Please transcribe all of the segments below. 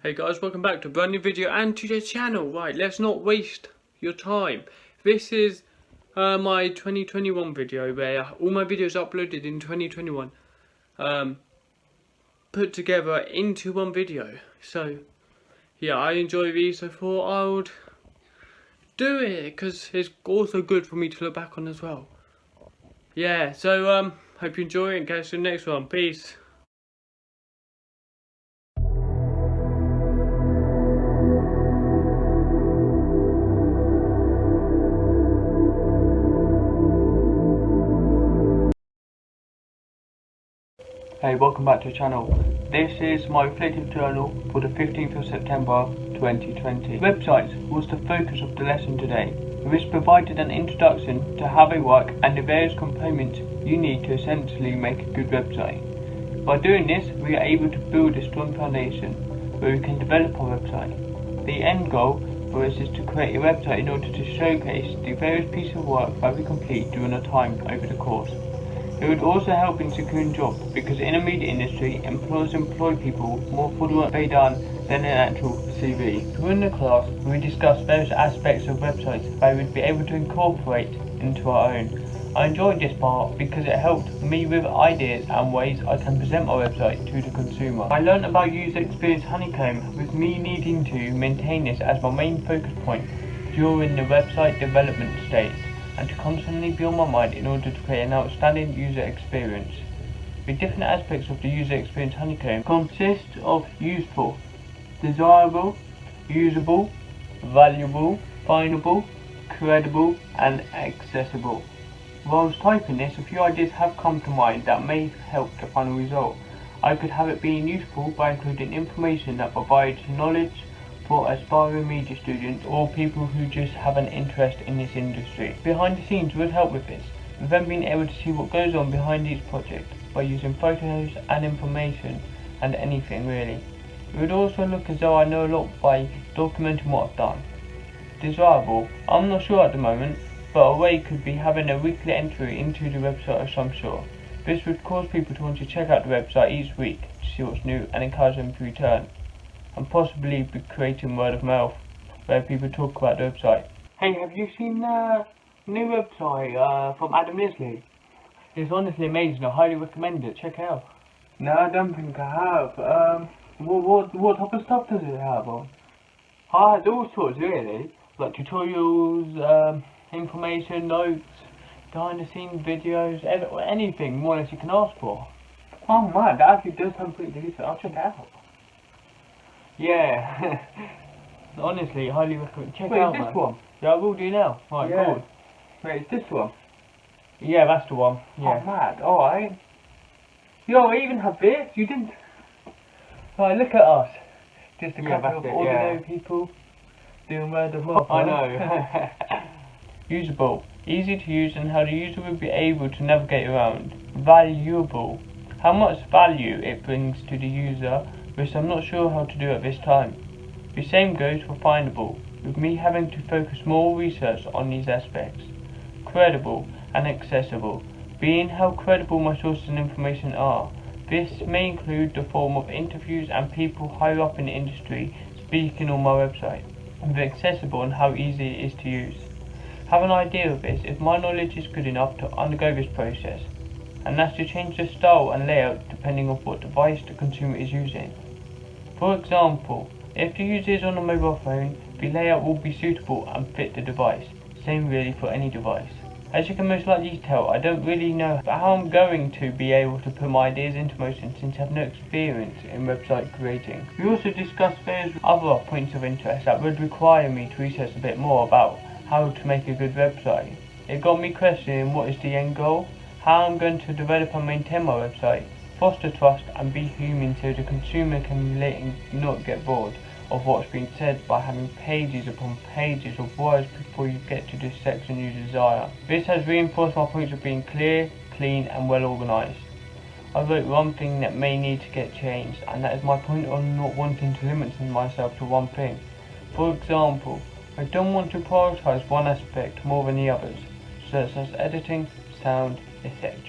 Hey guys, welcome back to a brand new video and to the channel. Right, let's not waste your time. This is my 2021 video where all my videos uploaded in 2021 put together into one video. So yeah, I enjoy these, so I thought I would do it because it's also good for me to look back on as well. Yeah, so hope you enjoy it and catch you in the next one. Peace. Hey, welcome back to the channel. This is my reflective journal for the 15th of September 2020. Websites was the focus of the lesson today. This provided an introduction to how they work and the various components you need to essentially make a good website. By doing this, we are able to build a strong foundation where we can develop our website. The end goal for us is to create a website in order to showcase the various pieces of work that we complete during our time over the course. It would also help in securing jobs because in the media industry, employers employ people more for the work they done than an actual CV. During the class, we discussed various aspects of websites that we would be able to incorporate into our own. I enjoyed this part because it helped me with ideas and ways I can present my website to the consumer. I learned about user experience honeycomb with me needing to maintain this as my main focus point during the website development stage, and to constantly be on my mind in order to create an outstanding user experience. The different aspects of the user experience honeycomb consist of useful, desirable, usable, valuable, findable, credible, and accessible. While I was typing this, a few ideas have come to mind that may help the final result. I could have it being useful by including information that provides knowledge for aspiring media students or people who just have an interest in this industry. Behind the scenes would help with this, with them being able to see what goes on behind each project by using photos and information and anything really. It would also look as though I know a lot by documenting what I've done. Desirable, I'm not sure at the moment, but a way could be having a weekly entry into the website of some sort. This would cause people to want to check out the website each week to see what's new and encourage them to return, and possibly be creating word of mouth where people talk about the website. Hey, have you seen the new website from Adam Leslie? It's honestly amazing. I highly recommend it. Check it out. No, I don't think I have. What type of stuff does it have on? It's all sorts really, like tutorials, information, notes, behind the scenes videos, anything more or less you can ask for. Oh man, that actually does sound pretty decent. I'll check it out. Yeah, honestly, highly recommend. Check it out, man. Wait, this one? Yeah, I will do now. Right, yeah. Cool. Wait, is this one? Yeah, that's the one. Yeah. Oh, mad. Alright. Yo, I even have this. You didn't. Right, look at us. Just a couple of ordinary people doing word of mouth. I know. Usable. Easy to use and how the user will be able to navigate around. Valuable. How much value it brings to the user, which I'm not sure how to do at this time. The same goes for findable, with me having to focus more research on these aspects. Credible and accessible, being how credible my sources and information are. This may include the form of interviews and people higher up in the industry speaking on my website. With accessible and how easy it is to use. Have an idea of this if my knowledge is good enough to undergo this process, and that's to change the style and layout depending on what device the consumer is using. For example, if the user is on a mobile phone, the layout will be suitable and fit the device. Same really for any device. As you can most likely tell, I don't really know how I'm going to be able to put my ideas into motion since I have no experience in website creating. We also discussed various other points of interest that would require me to research a bit more about how to make a good website. It got me questioning what is the end goal, how I'm going to develop and maintain my website, foster trust and be human so the consumer can relate and not get bored of what's been said by having pages upon pages of words before you get to the section you desire. This has reinforced my points of being clear, clean and well organised. I wrote one thing that may need to get changed, and that is my point on not wanting to limit myself to one thing. For example, I don't want to prioritise one aspect more than the others, such as editing, sound, etc.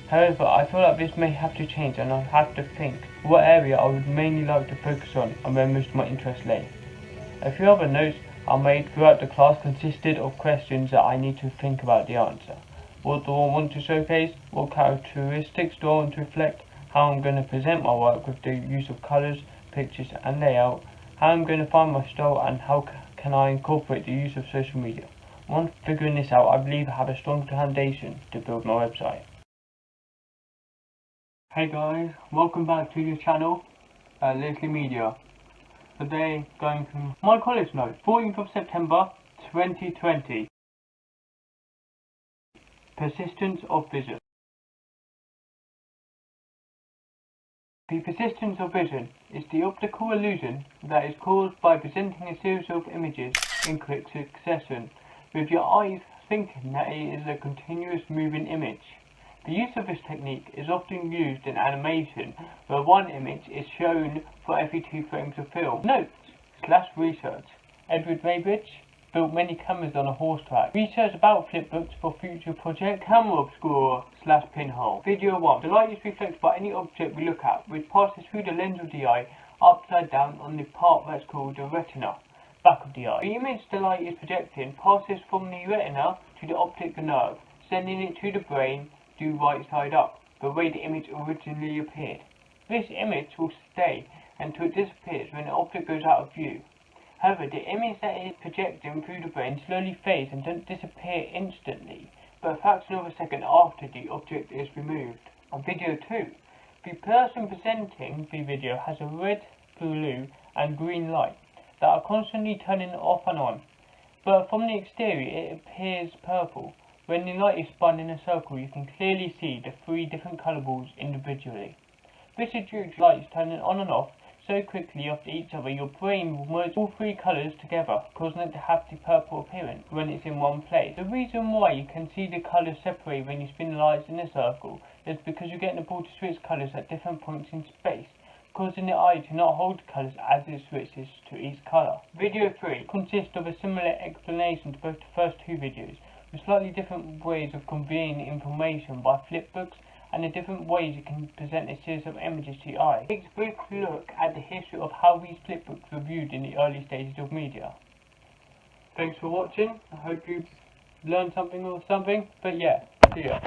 However, I feel like this may have to change and I'll have to think what area I would mainly like to focus on and where most of my interests lay. A few other notes I made throughout the class consisted of questions that I need to think about the answer. What do I want to showcase? What characteristics do I want to reflect? How I'm going to present my work with the use of colours, pictures and layout? How I'm going to find my style and how can I incorporate the use of social media? Once figuring this out, I believe I have a strong foundation to build my website. Hey guys, welcome back to the channel, Leslie Media. Today, going through my college notes, 14th of September 2020. Persistence of vision. The persistence of vision is the optical illusion that is caused by presenting a series of images in quick succession, with your eyes thinking that it is a continuous moving image. The use of this technique is often used in animation, where one image is shown for every 2 frames of film. Notes/research. Edward Weybridge built many cameras on a horse track. Research about flipbooks for future project. Camera obscurer/pinhole. Video 1. The light is reflected by any object we look at, which passes through the lens of the eye upside down on the part that's called the retina, back of the eye. The image the light is projecting passes from the retina to the optic nerve, sending it to the brain due right side up, the way the image originally appeared. This image will stay until it disappears when the object goes out of view. However, the image that is projecting through the brain slowly fades and doesn't disappear instantly, but a fraction of a second after the object is removed. On video 2, the person presenting the video has a red, blue and green light that are constantly turning off and on, but from the exterior it appears purple. When the light is spun in a circle, you can clearly see the 3 different colour balls individually. This is due to lights turning on and off so quickly after each other, your brain will merge all 3 colours together, causing it to have the purple appearance when it's in one place. The reason why you can see the colours separate when you spin the lights in a circle is because you're getting the ball to switch colours at different points in space, causing the eye to not hold colours as it switches to each colour. Video 3 consists of a similar explanation to both the first 2 videos, with slightly different ways of conveying information by flipbooks and the different ways you can present a series of images to your eye. Let's take a brief look at the history of how these flipbooks were viewed in the early stages of media. Thanks for watching. I hope you learned something or something, but yeah, see ya.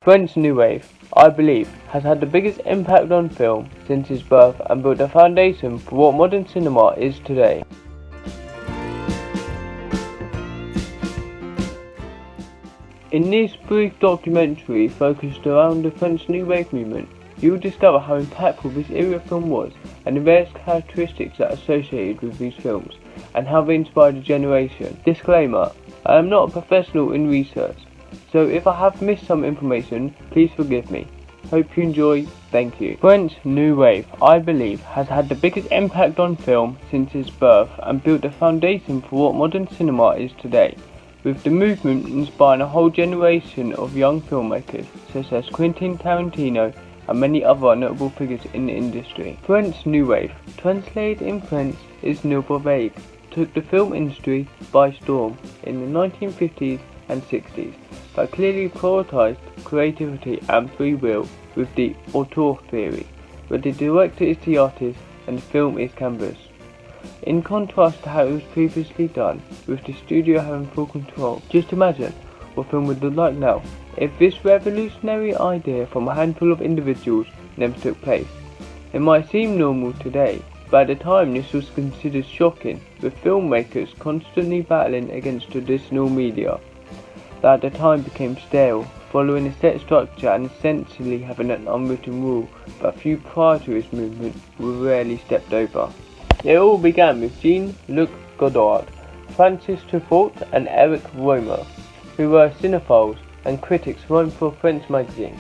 French New Wave, I believe, has had the biggest impact on film since its birth and built the foundation for what modern cinema is today. In this brief documentary focused around the French New Wave movement, you will discover how impactful this era film was and the various characteristics that are associated with these films, and how they inspired a generation. Disclaimer, I am not a professional in research, so if I have missed some information, please forgive me. Hope you enjoy, thank you. French New Wave, I believe, has had the biggest impact on film since its birth and built the foundation for what modern cinema is today, with the movement inspiring a whole generation of young filmmakers such as Quentin Tarantino and many other notable figures in the industry. French New Wave, translated in French, is Nouvelle Vague, took the film industry by storm in the 1950s and 60s, but clearly prioritised creativity and free will with the auteur theory, where the director is the artist and the film is canvas. In contrast to how it was previously done, with the studio having full control. Just imagine what film would look like now if this revolutionary idea from a handful of individuals never took place. It might seem normal today, but at the time this was considered shocking, with filmmakers constantly battling against traditional media that at the time became stale, following a set structure and essentially having an unwritten rule, but few prior to this movement were rarely stepped over. It all began with Jean-Luc Godard, Francis Truffaut and Eric Romer, who were cinephiles and critics writing for a French magazine,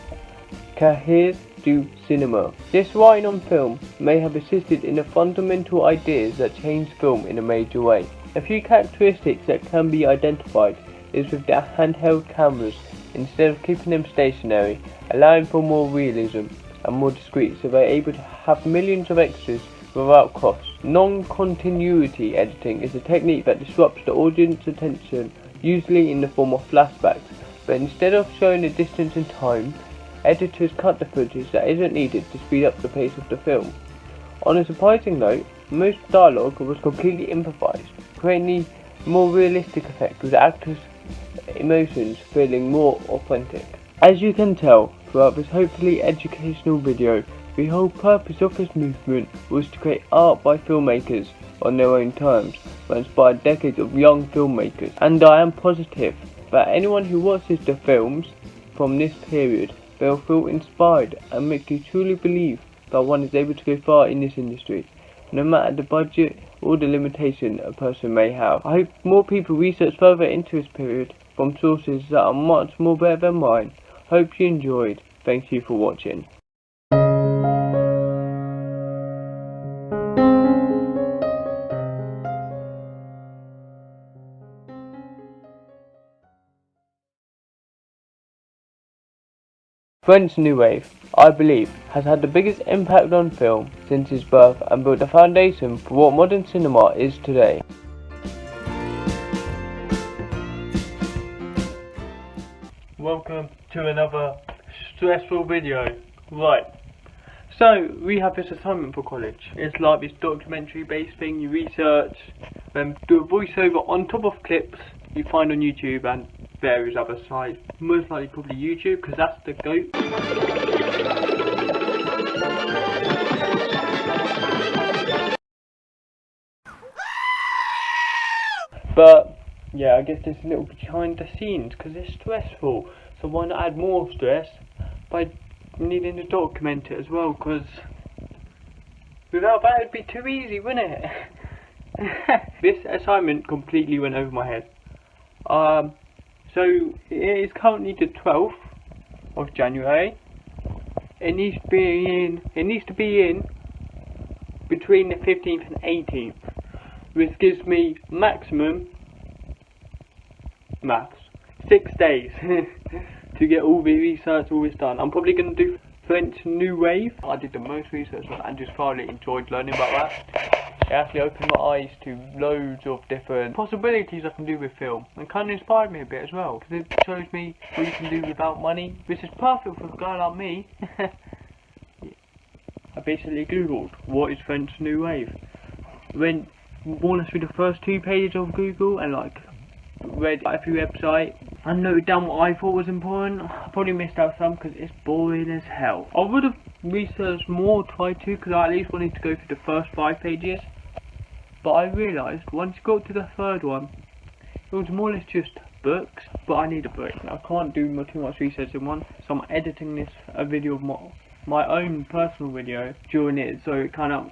Cahiers du Cinéma. This writing on film may have assisted in the fundamental ideas that changed film in a major way. A few characteristics that can be identified is with their handheld cameras, instead of keeping them stationary, allowing for more realism and more discreet, so they're able to have millions of extras without cost. Non-continuity editing is a technique that disrupts the audience's attention, usually in the form of flashbacks, but instead of showing a distance in time, editors cut the footage that isn't needed to speed up the pace of the film. On a surprising note, most dialogue was completely improvised, creating a more realistic effect with the actors' emotions feeling more authentic. As you can tell throughout this hopefully educational video, the whole purpose of this movement was to create art by filmmakers on their own terms that inspired decades of young filmmakers, and I am positive that anyone who watches the films from this period will feel inspired and make you truly believe that one is able to go far in this industry, no matter the budget or the limitation a person may have. I hope more people research further into this period from sources that are much more better than mine. Hope you enjoyed. Thank you for watching. French New Wave, I believe, has had the biggest impact on film since its birth and built the foundation for what modern cinema is today. Welcome to another stressful video. Right, so we have this assignment for college. It's like this documentary based thing you research, then do a voiceover on top of clips you find on YouTube and various other sites. Most likely probably YouTube, because that's the GOAT. But yeah, I guess there's a little behind the scenes because it's stressful. So why not add more stress by needing to document it as well? Because without that it'd be too easy, wouldn't it? This assignment completely went over my head. So it is currently the 12th of January. It needs to be in between the 15th and 18th, which gives me maximum maths 6 days to get all the research, all this done. I'm probably going to do French New Wave. I did the most research and just thoroughly enjoyed learning about that. It actually opened my eyes to loads of different possibilities I can do with film, and kind of inspired me a bit as well, because it shows me what you can do without money, which is perfect for a guy like me. I basically googled what is French New Wave, went more or less through the first 2 pages of Google and like read every website and noted down what I thought was important. I probably missed out some because it's boring as hell. I would have researched more, tried to, because I at least wanted to go through the first 5 pages. But I realised once you got to the 3rd one, it was more or less just books. But I need a break. I can't do too much research in one, so I'm editing this a video of my own personal video during it, so it kind of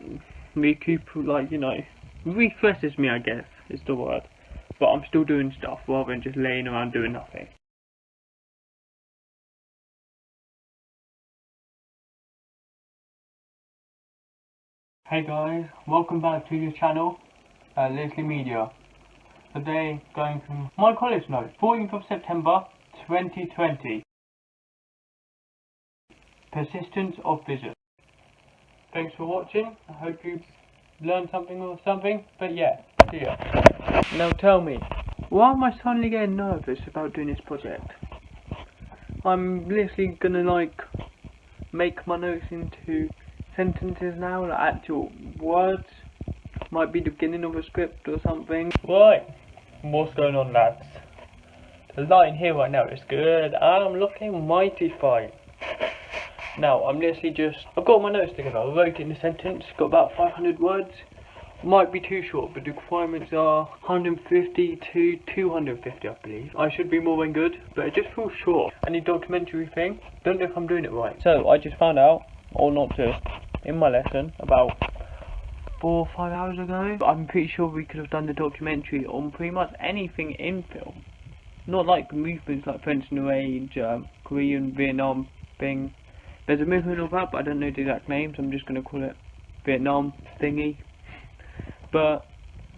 refreshes me, I guess is the word. But I'm still doing stuff rather than just laying around doing nothing. Hey guys, welcome back to the channel, Leslie Media. Today, going through my college notes, 14th of September 2020. Persistence of vision. Thanks for watching. I hope you learned something or something. But yeah, see ya. Now tell me, why am I suddenly getting nervous about doing this project? I'm literally gonna make my notes into sentences now, like actual words. Might be the beginning of a script or something. Right, what's going on, lads? The lighting here right now is good. I'm looking mighty fine. Now I'm literally I've got my notes together. I wrote it in a sentence. Got about 500 words. Might be too short, but the requirements are 150 to 250, I believe. I should be more than good, but it just feels short. Any documentary thing, don't know if I'm doing it right. So I just found out, or not just, in my lesson about 4 or 5 hours ago, but I'm pretty sure we could have done the documentary on pretty much anything in film. Not like movements like French New Age, Korean, Vietnam thing. There's a movement of that, but I don't know the exact names. I'm just going to call it Vietnam thingy. But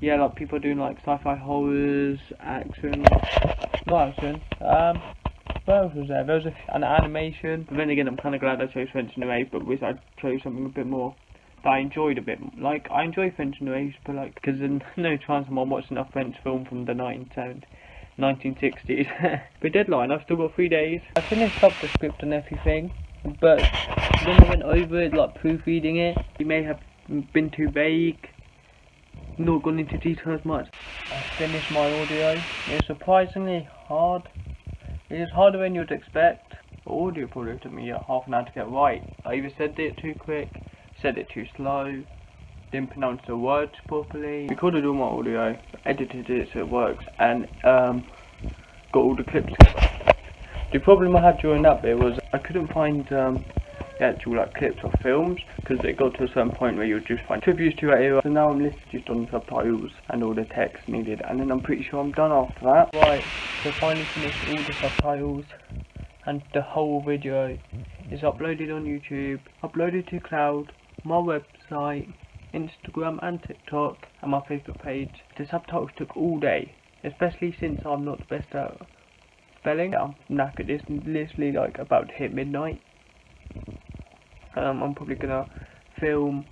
yeah, like people doing like sci-fi horrors, action, not action. What else was there? There was an animation. But then again, I'm kind of glad I chose French New Wave, but wish I chose something a bit more that I enjoyed a bit. Like I enjoy French New Wave, but like because there's no chance I'm watching a French film from the 1970s. 1960s. The deadline, I've still got 3 days. I finished up the script and everything, but when I went over it, like proofreading it may have been too vague, not gone into detail as much. I finished my audio. It's surprisingly hard. It is harder than you'd expect. The audio probably took me half an hour to get right. I either said it too quick, said it too slow, didn't pronounce the words properly. Recorded all my audio, edited it so it works, and got all the clips. The problem I had during that bit was I couldn't find the actual clips or films, because it got to a certain point where you would just find tributes to that era. So now I'm listed just on the subtitles and all the text needed, and then I'm pretty sure I'm done after that. Right, so finally finished all the subtitles, and the whole video is uploaded on YouTube, uploaded to Cloud, my website, Instagram and TikTok, and my Facebook page. The subtitles took all day, especially since I'm not the best at spelling. I'm knackered. It's literally about to hit midnight. I'm probably gonna film,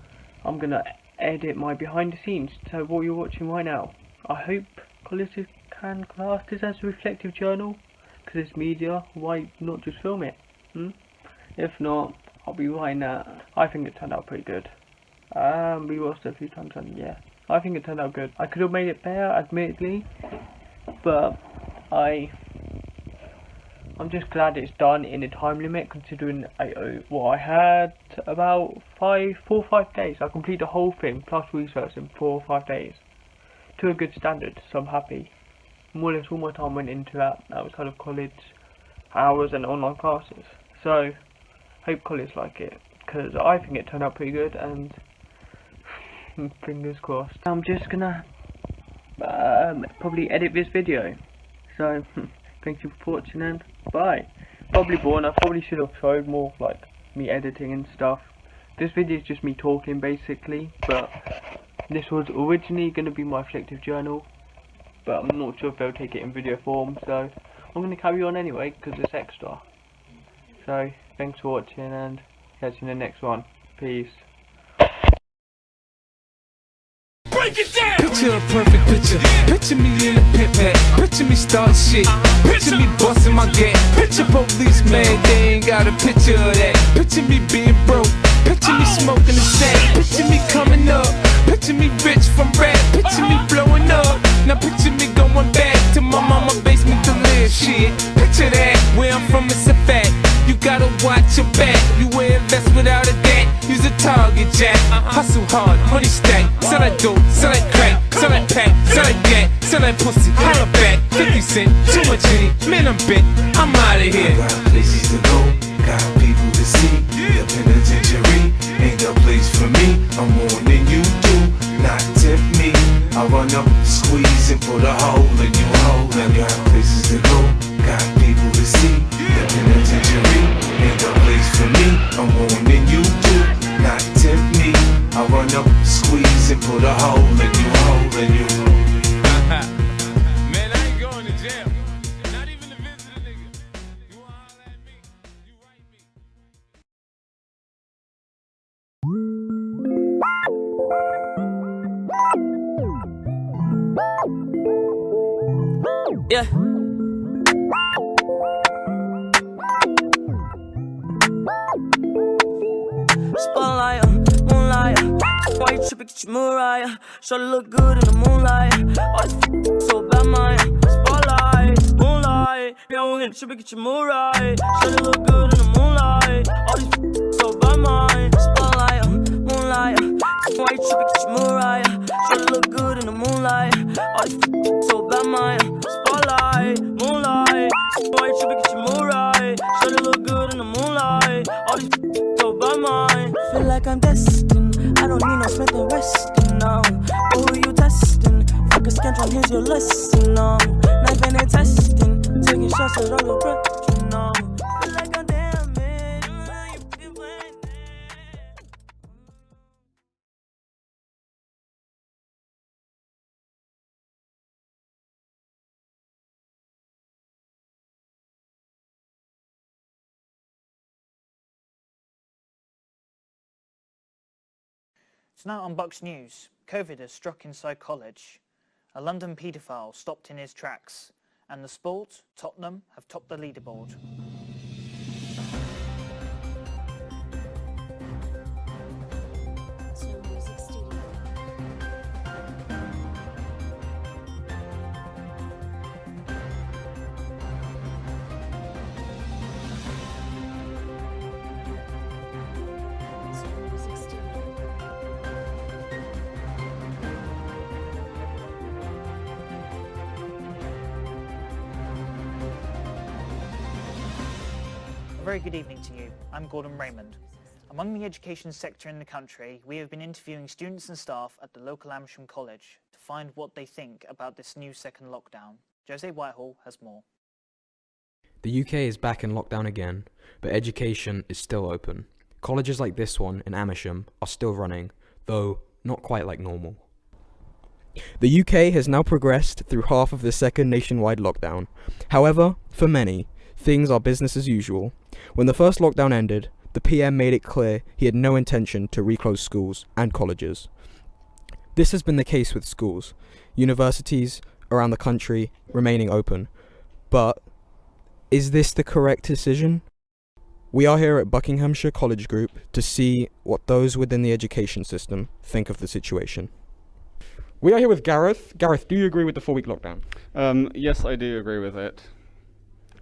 I'm gonna edit my behind the scenes, so what you're watching right now. I hope colleges can class this as a reflective journal, because it's media, why not just film it? If not, I'll be writing that. I think it turned out pretty good. We watched it a few times and yeah, I think it turned out good. I could have made it better, admittedly, but I'm just glad it's done in a time limit, considering I had about 4 or 5 days. I completed the whole thing plus research in 4 or 5 days to a good standard, so I'm happy. More or less all my time went into that outside of college hours and online classes, so hope college like it, because I think it turned out pretty good, and fingers crossed. I'm just gonna probably edit this video, so thank you for watching and bye. Probably boring. I probably should have showed more of me editing and stuff. This video is just me talking basically, but this was originally going to be my reflective journal, but I'm not sure if they'll take it in video form, so I'm going to carry on anyway because it's extra. So thanks for watching and catch you in the next one. Peace. Break it down. Picture a perfect picture. Picture me in a pit pat. Picture me start shit. Picture me busting my gap. Picture policeman, they ain't got a picture of that. Picture me being broke. Picture me smoking a sack. Picture me coming up. Picture me rich from rap. Picture me blowing up. Now picture me going back to my mama basement to live. Shit, picture that. Where I'm from, it's a fact. You gotta watch your back. You wear a vest without a dent. Use a target jack. Hustle hard, money stack. Sell that dope, sell that crack, sell that pack, sell that gat, sell that pussy, holla back. 50 cent, too much in it. Man, I'm bent, I'm outta here. Got places to go, got people to see. The penitentiary ain't the place for me. I'm more than you do, not tempt me. I run up, squeeze and put a hole in you hole. And got places to go, got people to see. The penitentiary ain't the place for me. I'm more than you do, not tempt me. I run up, squeeze and put a hole in you hole in you. Man, I ain't going to jail. Not even to visit a nigga. You wanna holler at me? You write me. Yeah. Spotlight, moonlight. Why you tripping, get your Mariah? Shorty look good in the moonlight. All this so bad, mine. Spotlight, moonlight. Yeah, we gonna tripping, get your Mariah. Shorty look good in the moonlight. All this so bad, mine. Spotlight, moonlight. Why you tripping, get your Mariah? Shorty look good in the moonlight. All this so bad, mine. Spotlight, moonlight. Why you tripping, get your Mariah? Shorty look good in the moonlight. All these so by mine. Feel like I'm destined. I don't need no Smith and Weston now. But who you testing? Fuck a scantron, here's your lesson. Knife and testing. Taking shots at all your breath. Feel like I'm damn it. You fucking playing it. Tonight on Bucks News, COVID has struck inside college. A London paedophile stopped in his tracks. And the sport, Tottenham, have topped the leaderboard. A very good evening to you. I'm Gordon Raymond. Among the education sector in the country, we have been interviewing students and staff at the local Amersham College to find what they think about this new second lockdown. Jose Whitehall has more. The UK is back in lockdown again, but education is still open. Colleges like this one in Amersham are still running, though not quite like normal. The UK has now progressed through half of the second nationwide lockdown. However, for many, things are business as usual. When the first lockdown ended, the PM made it clear he had no intention to reclose schools and colleges. This has been the case with schools, universities around the country remaining open. But is this the correct decision? We are here at Buckinghamshire College Group to see what those within the education system think of the situation. We are here with Gareth. Gareth, do you agree with the 4-week lockdown? Yes, I do agree with it.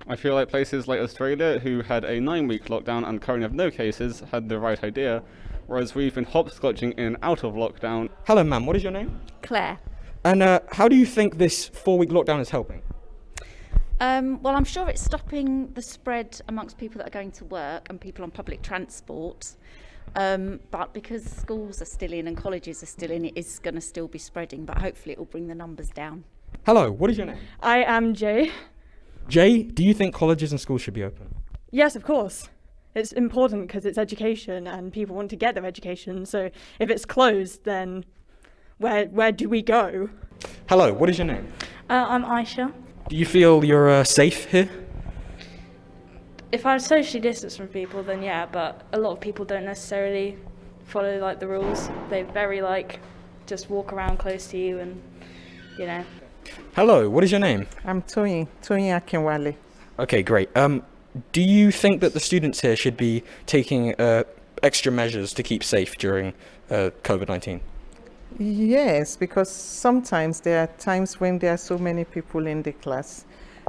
I feel like places like Australia, who had a 9-week lockdown and currently have no cases, had the right idea, whereas we've been hopscotching in and out of lockdown. Hello, ma'am. What is your name? Claire. And how do you think this 4-week lockdown is helping? Well, I'm sure it's stopping the spread amongst people that are going to work and people on public transport. But because schools are still in and colleges are still in, it is going to still be spreading, but hopefully it will bring the numbers down. Hello, what is your name? I am Jay. Jay, do you think colleges and schools should be open? Yes, of course. It's important because it's education and people want to get their education. So if it's closed, then where do we go? Hello, what is your name? I'm Aisha. Do you feel you're safe here? If I socially distance from people, then yeah, but a lot of people don't necessarily follow like the rules. They very just walk around close to you and, you know. Hello, what is your name? I'm Tony Akinwale. Okay, great. Do you think that the students here should be taking extra measures to keep safe during COVID-19? Yes, because sometimes there are times when there are so many people in the class.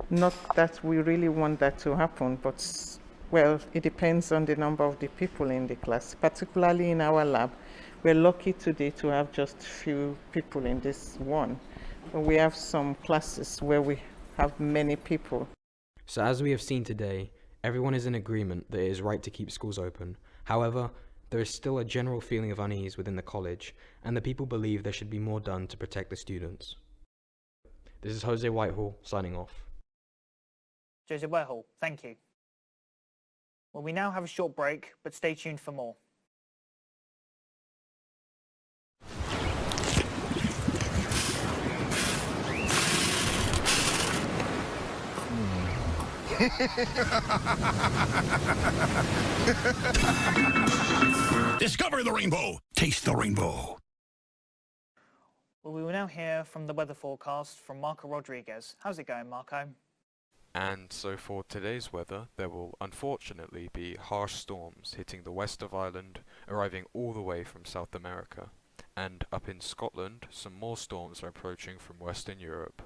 Not that we really want that to happen, but, well, it depends on the number of the people in the class. Particularly in our lab, we're lucky today to have just few people in this one. We have some classes where we have many people. So as we have seen today, everyone is in agreement that it is right to keep schools open. However, there is still a general feeling of unease within the college, and the people believe there should be more done to protect the students. This is Jose Whitehall signing off. Jose Whitehall, thank you. Well, we now have a short break, but stay tuned for more. Discover the rainbow. Taste the rainbow. Well, we will now hear from the weather forecast from Marco Rodriguez. How's it going, Marco? And so for today's weather, there will unfortunately be harsh storms hitting the west of Ireland, arriving all the way from South America. And up in Scotland, some more storms are approaching from Western Europe.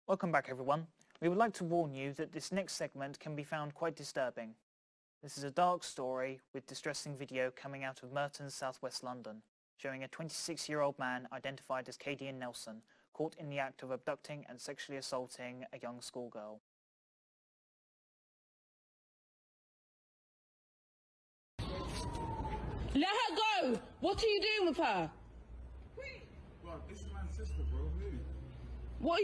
Welcome back, everyone. We would like to warn you that this next segment can be found quite disturbing. This is a dark story with distressing video coming out of Merton, southwest London, showing a 26-year-old man identified as Cadian Nelson, caught in the act of abducting and sexually assaulting a young schoolgirl. Let her go! What are you doing with her? Bro, this is my sister, bro. Move. What are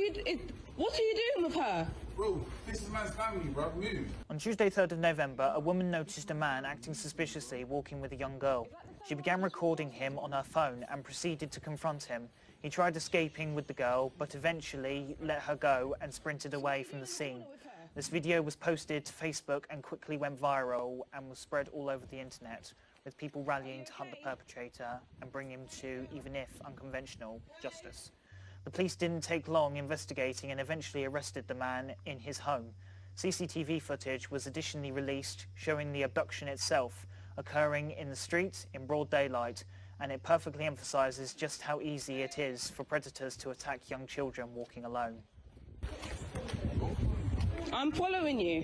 you doing with her? Bro, this is man's family, bro. Move. On Tuesday, 3rd of November, a woman noticed a man acting suspiciously walking with a young girl. She began recording him on her phone and proceeded to confront him. He tried escaping with the girl, but eventually let her go and sprinted away from the scene. This video was posted to Facebook and quickly went viral and was spread all over the internet, with people rallying to hunt the perpetrator and bring him to, even if unconventional, justice. The police didn't take long investigating and eventually arrested the man in his home. CCTV footage was additionally released showing the abduction itself occurring in the street in broad daylight, and it perfectly emphasises just how easy it is for predators to attack young children walking alone. I'm following you.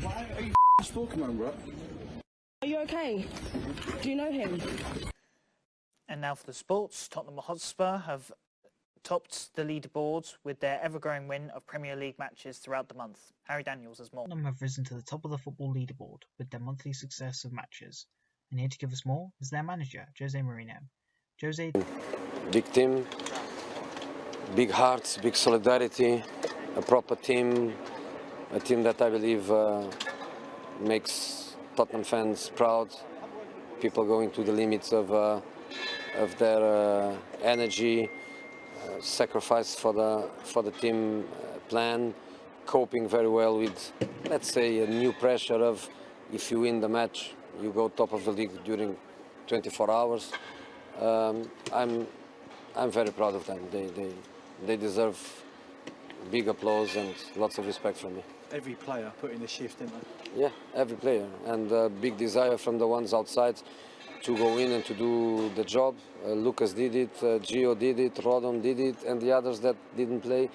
Why are you stalking him, bro? Are you okay? Do you know him? And now for the sports. Tottenham Hotspur have topped the leaderboards with their ever-growing win of Premier League matches throughout the month. Harry Daniels has more. Tottenham have risen to the top of the football leaderboard with their monthly success of matches. And here to give us more is their manager, Jose Mourinho. Jose... Big team, big hearts, big solidarity, a proper team, a team that I believe makes Tottenham fans proud. People going to the limits of their energy, sacrifice for the team plan, coping very well with, let's say, a new pressure of if you win the match, you go top of the league during 24 hours. I'm very proud of them. They deserve big applause and lots of respect from me. Every player put in a shift, didn't they? Yeah, every player, and big desire from the ones outside to go in and to do the job. Lucas did it, Gio did it, Rodon did it, and the others that didn't play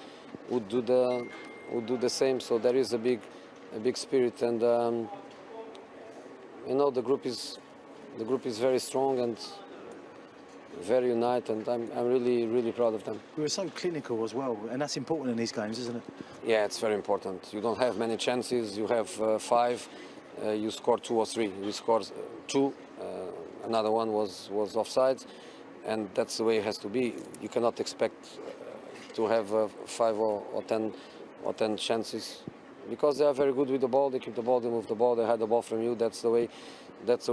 would do the same. So there is a big spirit, and you know, the group is very strong and very united, and I'm really proud of them. We were so clinical as well, and that's important in these games, isn't it? Yeah, it's very important. You don't have many chances. You have 5. You score 2 or 3. We scored 2. Another one was offside, and that's the way it has to be. You cannot expect to have 5 or 10 chances, because they are very good with the ball. They keep the ball, they move the ball, they hide the ball from you. That's the way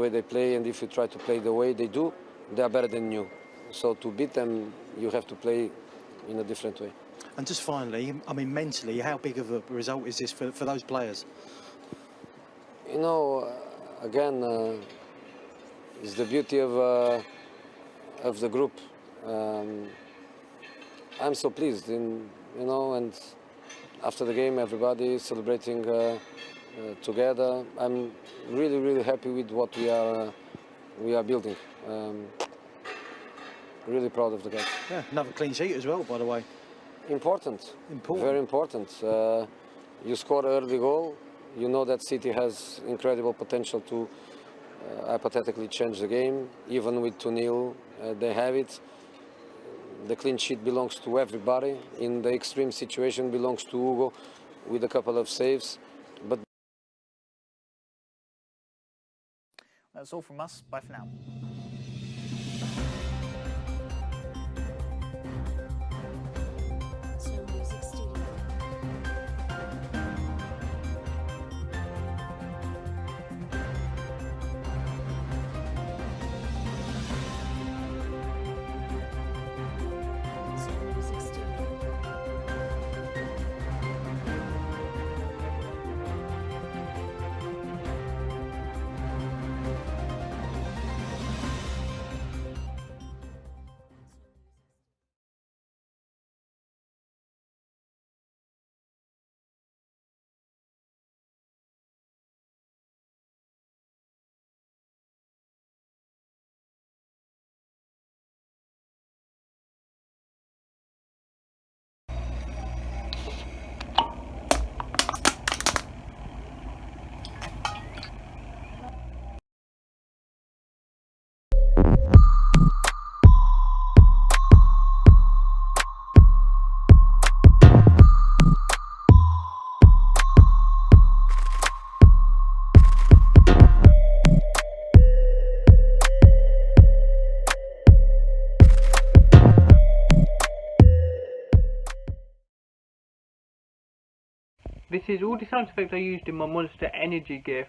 they play. And if you try to play the way they do, they are better than you. So to beat them, you have to play in a different way. And just finally, I mean, mentally, how big of a result is this for those players? You know, again, it's the beauty of the group. I'm so pleased, you know, and after the game, everybody is celebrating together. I'm really happy with what we are building. Really proud of the guys. Yeah, another clean sheet as well, by the way. Important. Very important. You score an early goal. You know that City has incredible potential to hypothetically change the game. Even with 2-0, they have it. The clean sheet belongs to everybody. In the extreme situation, belongs to Hugo with a couple of saves. But that's all from us. Bye for now. This is all the sound effects I used in my Monster Energy GIF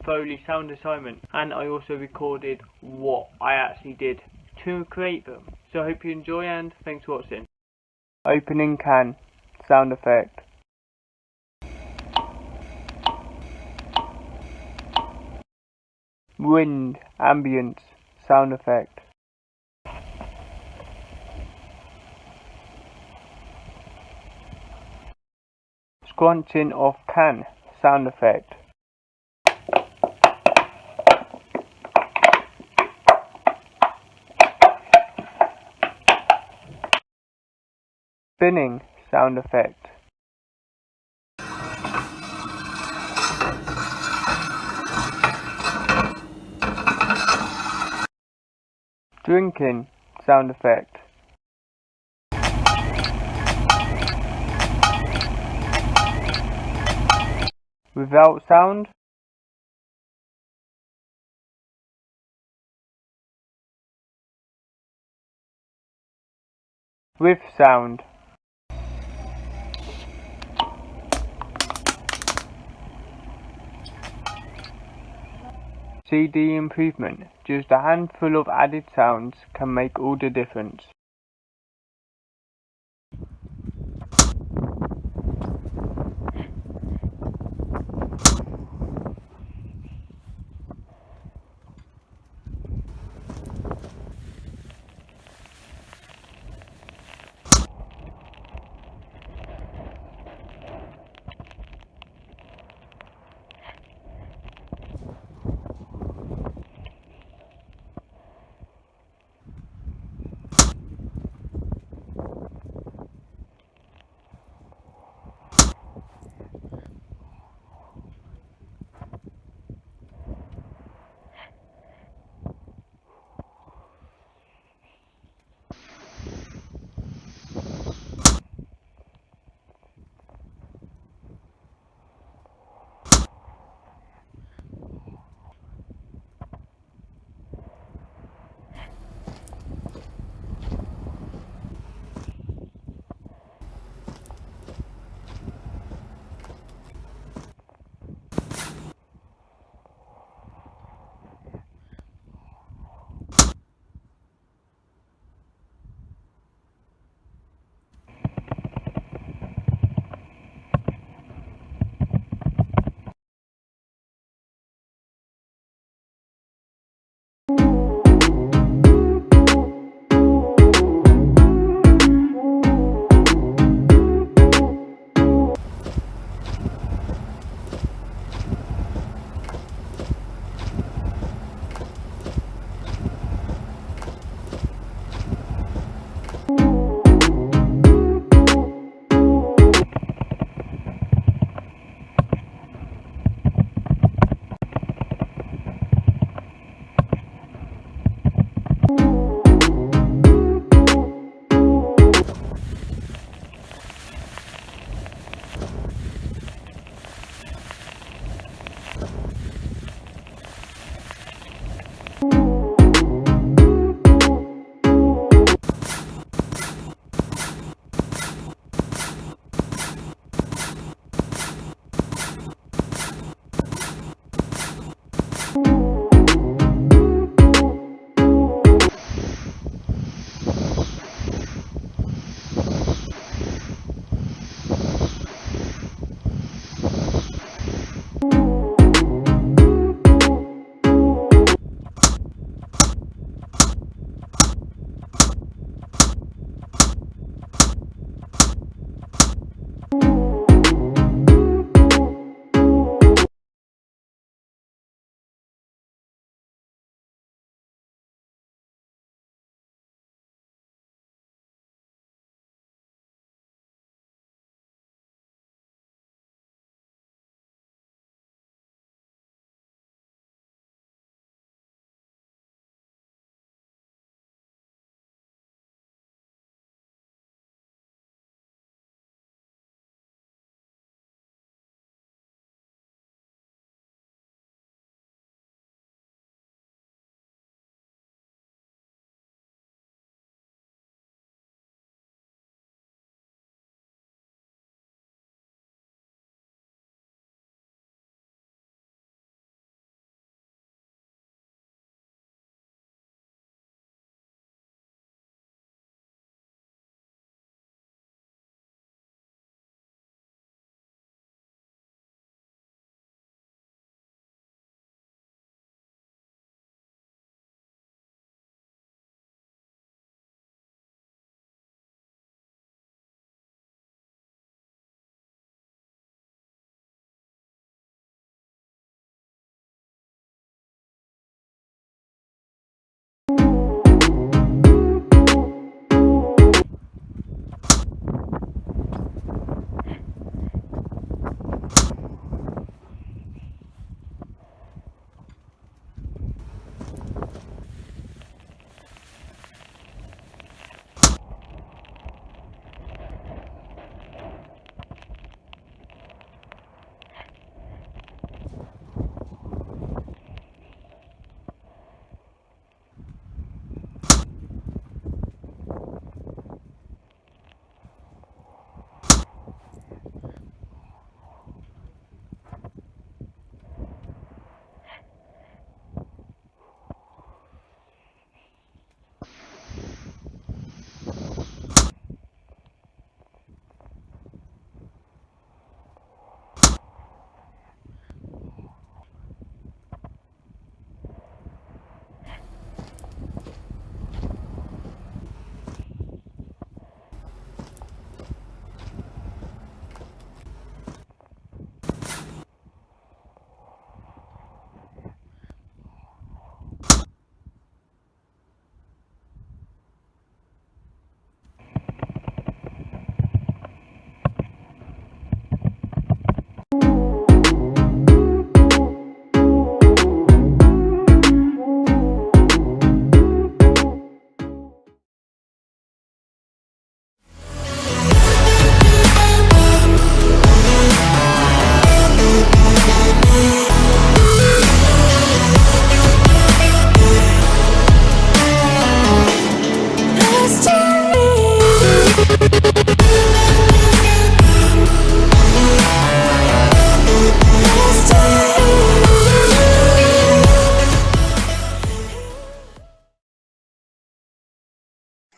Foley sound assignment, and I also recorded what I actually did to create them. So I hope you enjoy, and thanks for watching. Opening can sound effect. Wind, ambience, sound effect. Scrunching of can, sound effect. Spinning, sound effect. Drinking, sound effect. Without sound. With sound. CD improvement. Just a handful of added sounds can make all the difference.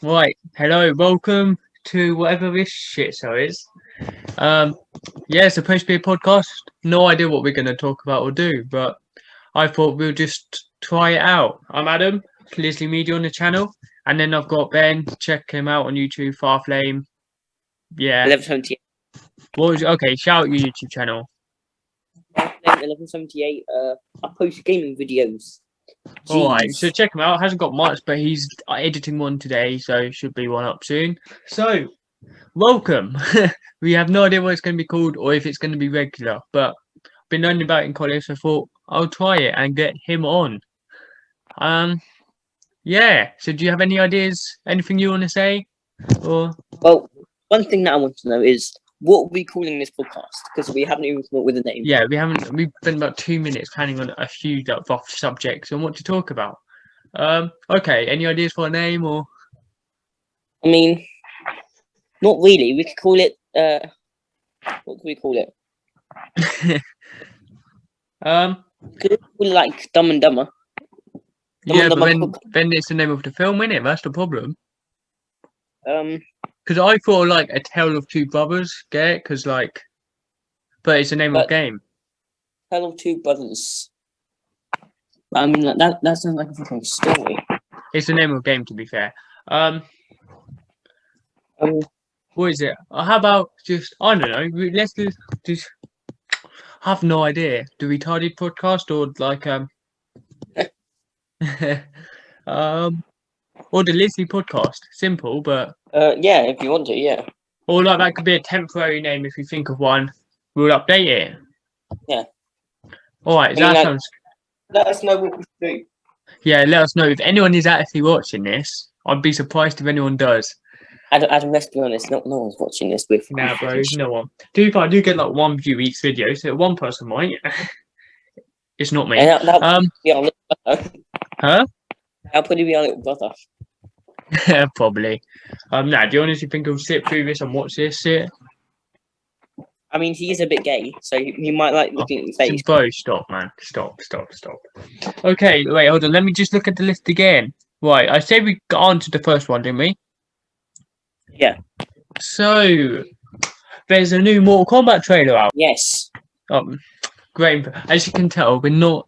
Right, hello, welcome to whatever this shit show is. Yeah, it's supposed to be a podcast. No idea what we're going to talk about or do, but I thought we'll just try it out. I'm Adam, Leslie Media on the channel, and then I've got Ben. Check him out on YouTube, Farflame. Yeah. 1178. What was okay? Shout out your YouTube channel. 1178. I post gaming videos. Alright, so check him out. Hasn't got much, but he's editing one today, so should be one up soon. So, welcome. We have no idea what it's going to be called or if it's going to be regular, but I've been learning about it in college, so I thought I'll try it and get him on. Yeah. So, do you have any ideas? Anything you want to say? Or well, one thing that I want to know is what are we calling this podcast? Because we haven't even come up with a name. Yeah, we haven't. We've spent about 2 minutes planning on a few rough subjects and what to talk about. Okay. Any ideas for a name or? I mean, not really. We could call it. What could we call it? Could we call it like Dumb and Dumber? Yeah, but then it's the name of the film, innit? That's the problem. Because I thought like A Tale of Two Brothers, get it? Because like, but it's the name of the game. Tale of Two Brothers. I mean, that sounds like a fucking story. It's the name of the game, to be fair. What is it? How about just I don't know. Let's just I have no idea. The Retarded Podcast or like or the Leslie Podcast. Simple, but yeah, if you want to, yeah. Or like that could be a temporary name if you think of one. We'll update it. Yeah. All right. That sounds. Let us know what we do. Yeah, let us know if anyone is actually watching this. I'd be surprised if anyone does. Adam, let's be honest. No one's watching this with. Nah, bro, no one. I do get like 1 view each video, so one person might. It's not me. That'll be our little brother. Huh? I'll probably be our little brother. Probably. Nah, do you honestly think he'll sit through this and watch this shit? I mean, he is a bit gay, so he might like looking at your face. Bro, stop, man. Stop. Okay, wait, hold on. Let me just look at the list again. Right, I said we got on to the first one, didn't we? Yeah. So, there's a new Mortal Kombat trailer out. Yes. Great. As you can tell, we're not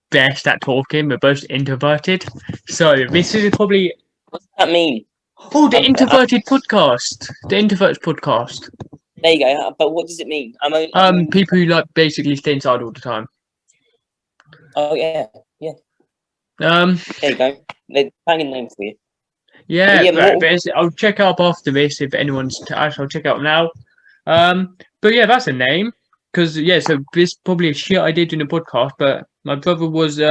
best at talking. We're both introverted. So, this is probably... What does that mean? Oh, the Introverted Podcast. The Introverts Podcast. There you go. But what does it mean? People who like basically stay inside all the time. Oh yeah. There you go. They're banging name for you. Yeah, I'll check out after this if anyone's. I'll check out now. But yeah, that's a name. Because yeah, so this probably a shit I did doing a podcast, but my brother was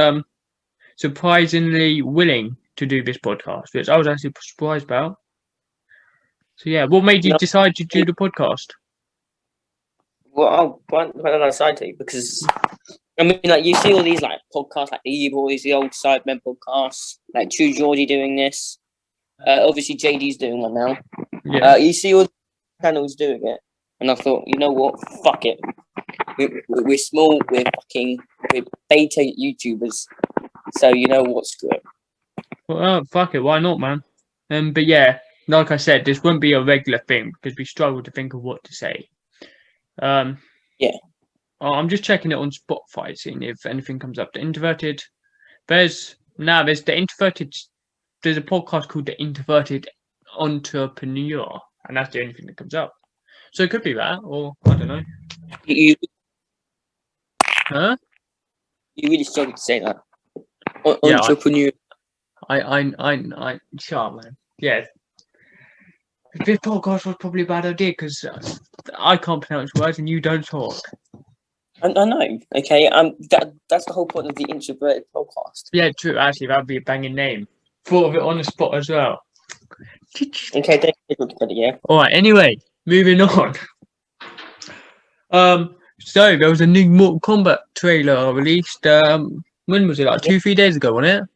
surprisingly willing to do this podcast, which I was actually surprised about. So yeah, what made you decide to do the podcast? Well, why did I decide to? Because I mean, like you see all these like podcasts, like the E-Boys, the old Sidemen podcasts, like True Geordie doing this. Obviously, JD's doing one now. Yeah. You see all the channels doing it, and I thought, you know what? Fuck it. We're small. We're beta YouTubers. So you know what? Screw it. Well, fuck it. Why not, man? But yeah, like I said, this won't be a regular thing because we struggle to think of what to say. Yeah. I'm just checking it on Spotify, seeing if anything comes up. The Introverted. There's the Introverted. There's a podcast called The Introverted Entrepreneur, and that's the only thing that comes up. So it could be that, or I don't know. Huh? You really struggle to say that. Yeah, Entrepreneur. I shut up, man. Yeah. This podcast was probably a bad idea because I can't pronounce words and you don't talk. I know. Okay. That's the whole point of the Introverted Podcast. Yeah, true. Actually, that'd be a banging name. Thought of it on the spot as well. Okay, don't get credit, yeah. All right. Anyway, moving on. So there was a new Mortal Kombat trailer released. When was it? Like 2-3 days ago, wasn't it?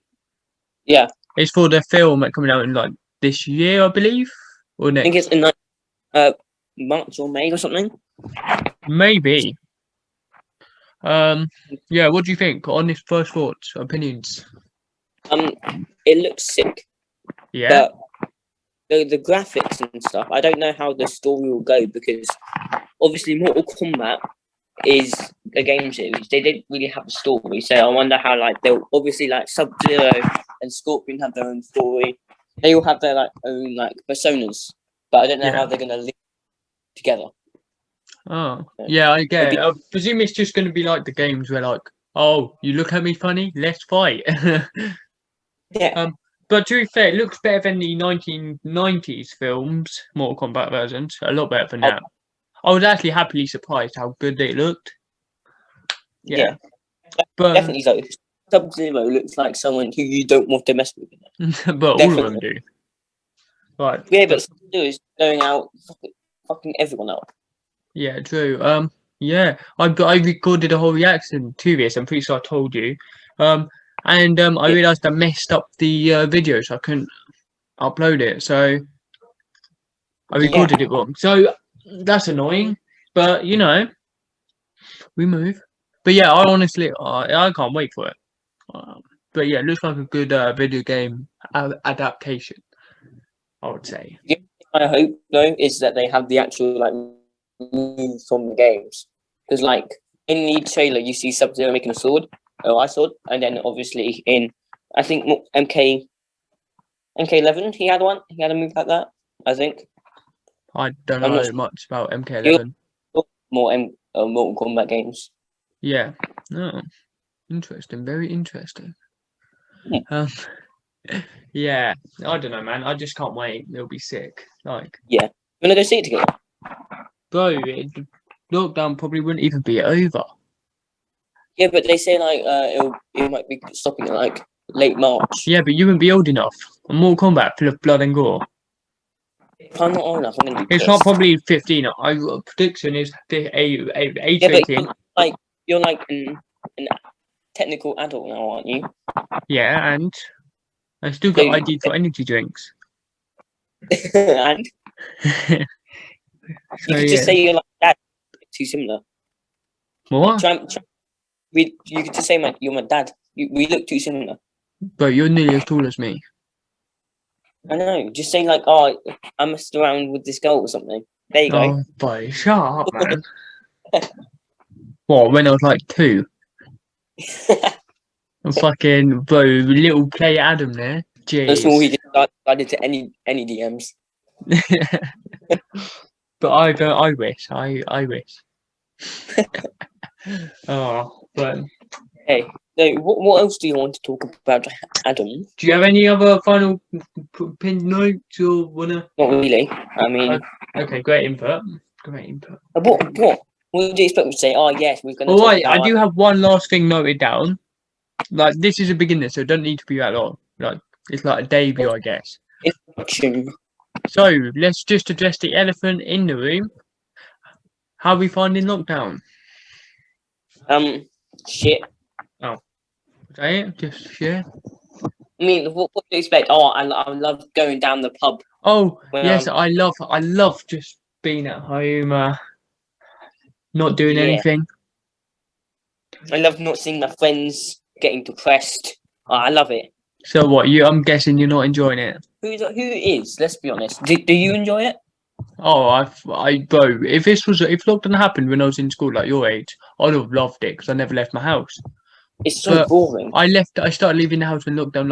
Yeah. It's for the film coming out in like this year, I believe, or next. I think it's in March or May or something. Maybe. Yeah. What do you think? Honest first thoughts, opinions. It looks sick. Yeah. But the graphics and stuff. I don't know how the story will go because obviously Mortal Kombat is a game series. They didn't really have a story, so I wonder how like they'll obviously like Sub-Zero and Scorpion have their own story. They all have their like own like personas, but I don't know how they're gonna link together. Oh, yeah, I get it. I presume it's just going to be like the games where, like, oh, you look at me funny, let's fight. Yeah. But to be fair, it looks better than the 1990s films, Mortal Kombat versions. A lot better than that. I was actually happily surprised how good they looked. Yeah. But Definitely so. Sub-Zero looks like someone who you don't want to mess with. but all of them do. Right. Yeah, but Sub-Zero is going out fucking everyone up. Yeah, true. Yeah, I recorded a whole reaction to this. I'm pretty sure I told you. And I realised I messed up the video, so I couldn't upload it. So I recorded it wrong. So that's annoying. But you know, we move. But yeah, I honestly, I can't wait for it. But yeah, it looks like a good video game adaptation, I would say. The only thing I hope though is that they have the actual like moves from the games, because like in the trailer you see Sub-Zero making a sword, ice sword, and then obviously in I think MK11 he had a move like that. I think I don't know much about MK11. More Mortal Kombat games. Yeah. Oh, interesting. Very interesting. Yeah. I don't know, man. I just can't wait. It'll be sick. Like. Yeah. You wanna go see it together? Bro, lockdown probably wouldn't even be over. Yeah, but they say like it might be stopping at like late March. Yeah, but you wouldn't be old enough. Mortal Kombat full of blood and gore. If I'm not old enough, I'm gonna be It's not probably 15. Prediction is age 18. You're like an technical adult now, aren't you? Yeah, and I still got ID for energy drinks. And you could just say you're like dad. Too similar. What? You could just say you're my dad. We look too similar. But you're nearly as tall as me. I know. Just say like, oh, I messed around with this girl or something. There you go. Oh, boy, shut up, man. What? When I was like 2? I'm fucking bro, little player Adam there. Jeez. That's all he just slided to any DMs. But I wish. I wish. Oh, but hey, no. What else do you want to talk about, Adam? Do you have any other final pinned notes or wanna? Not really. I mean. Okay, great input. Great input. What? What do you expect me to say? Oh yes, we're gonna. All right, I do have one last thing noted down. Like this is a beginner, so it doesn't need to be that long. Like it's like a debut, I guess. Introduction. So let's just address the elephant in the room. How are we finding lockdown? Shit. Oh, is that it? Just shit. I mean, what do you expect? Oh, I love going down the pub. Oh yes, I love just being at home, not doing anything. I love not seeing my friends getting depressed. Oh, I love it. So what? I'm guessing you're not enjoying it. Who is? Let's be honest. Do you enjoy it? Oh, bro. If lockdown happened when I was in school, like your age, I'd have loved it because I never left my house. It's so boring. I started leaving the house when lockdown,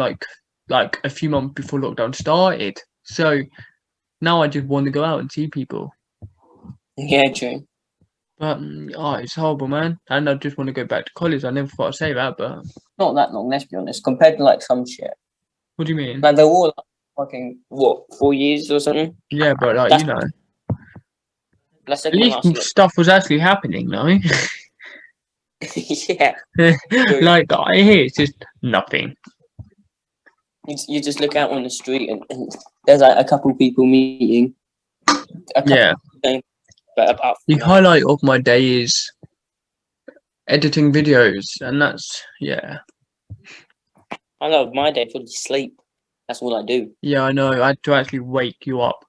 like a few months before lockdown started. So now I just want to go out and see people. Yeah, true. But it's horrible, man. And I just want to go back to college. I never thought I'd say that, but not that long. Let's be honest. Compared to like some shit. What do you mean? Like they're all like, fucking 4 years or something. Yeah, but like you know, at least stuff was actually happening, no? Yeah. Like I hear it's just nothing. You just look out on the street and there's like a couple people meeting. Yeah. But apart from the highlight of my day is editing videos, and that's I love my day for sleep. That's all I do. Yeah, I know. I had to actually wake you up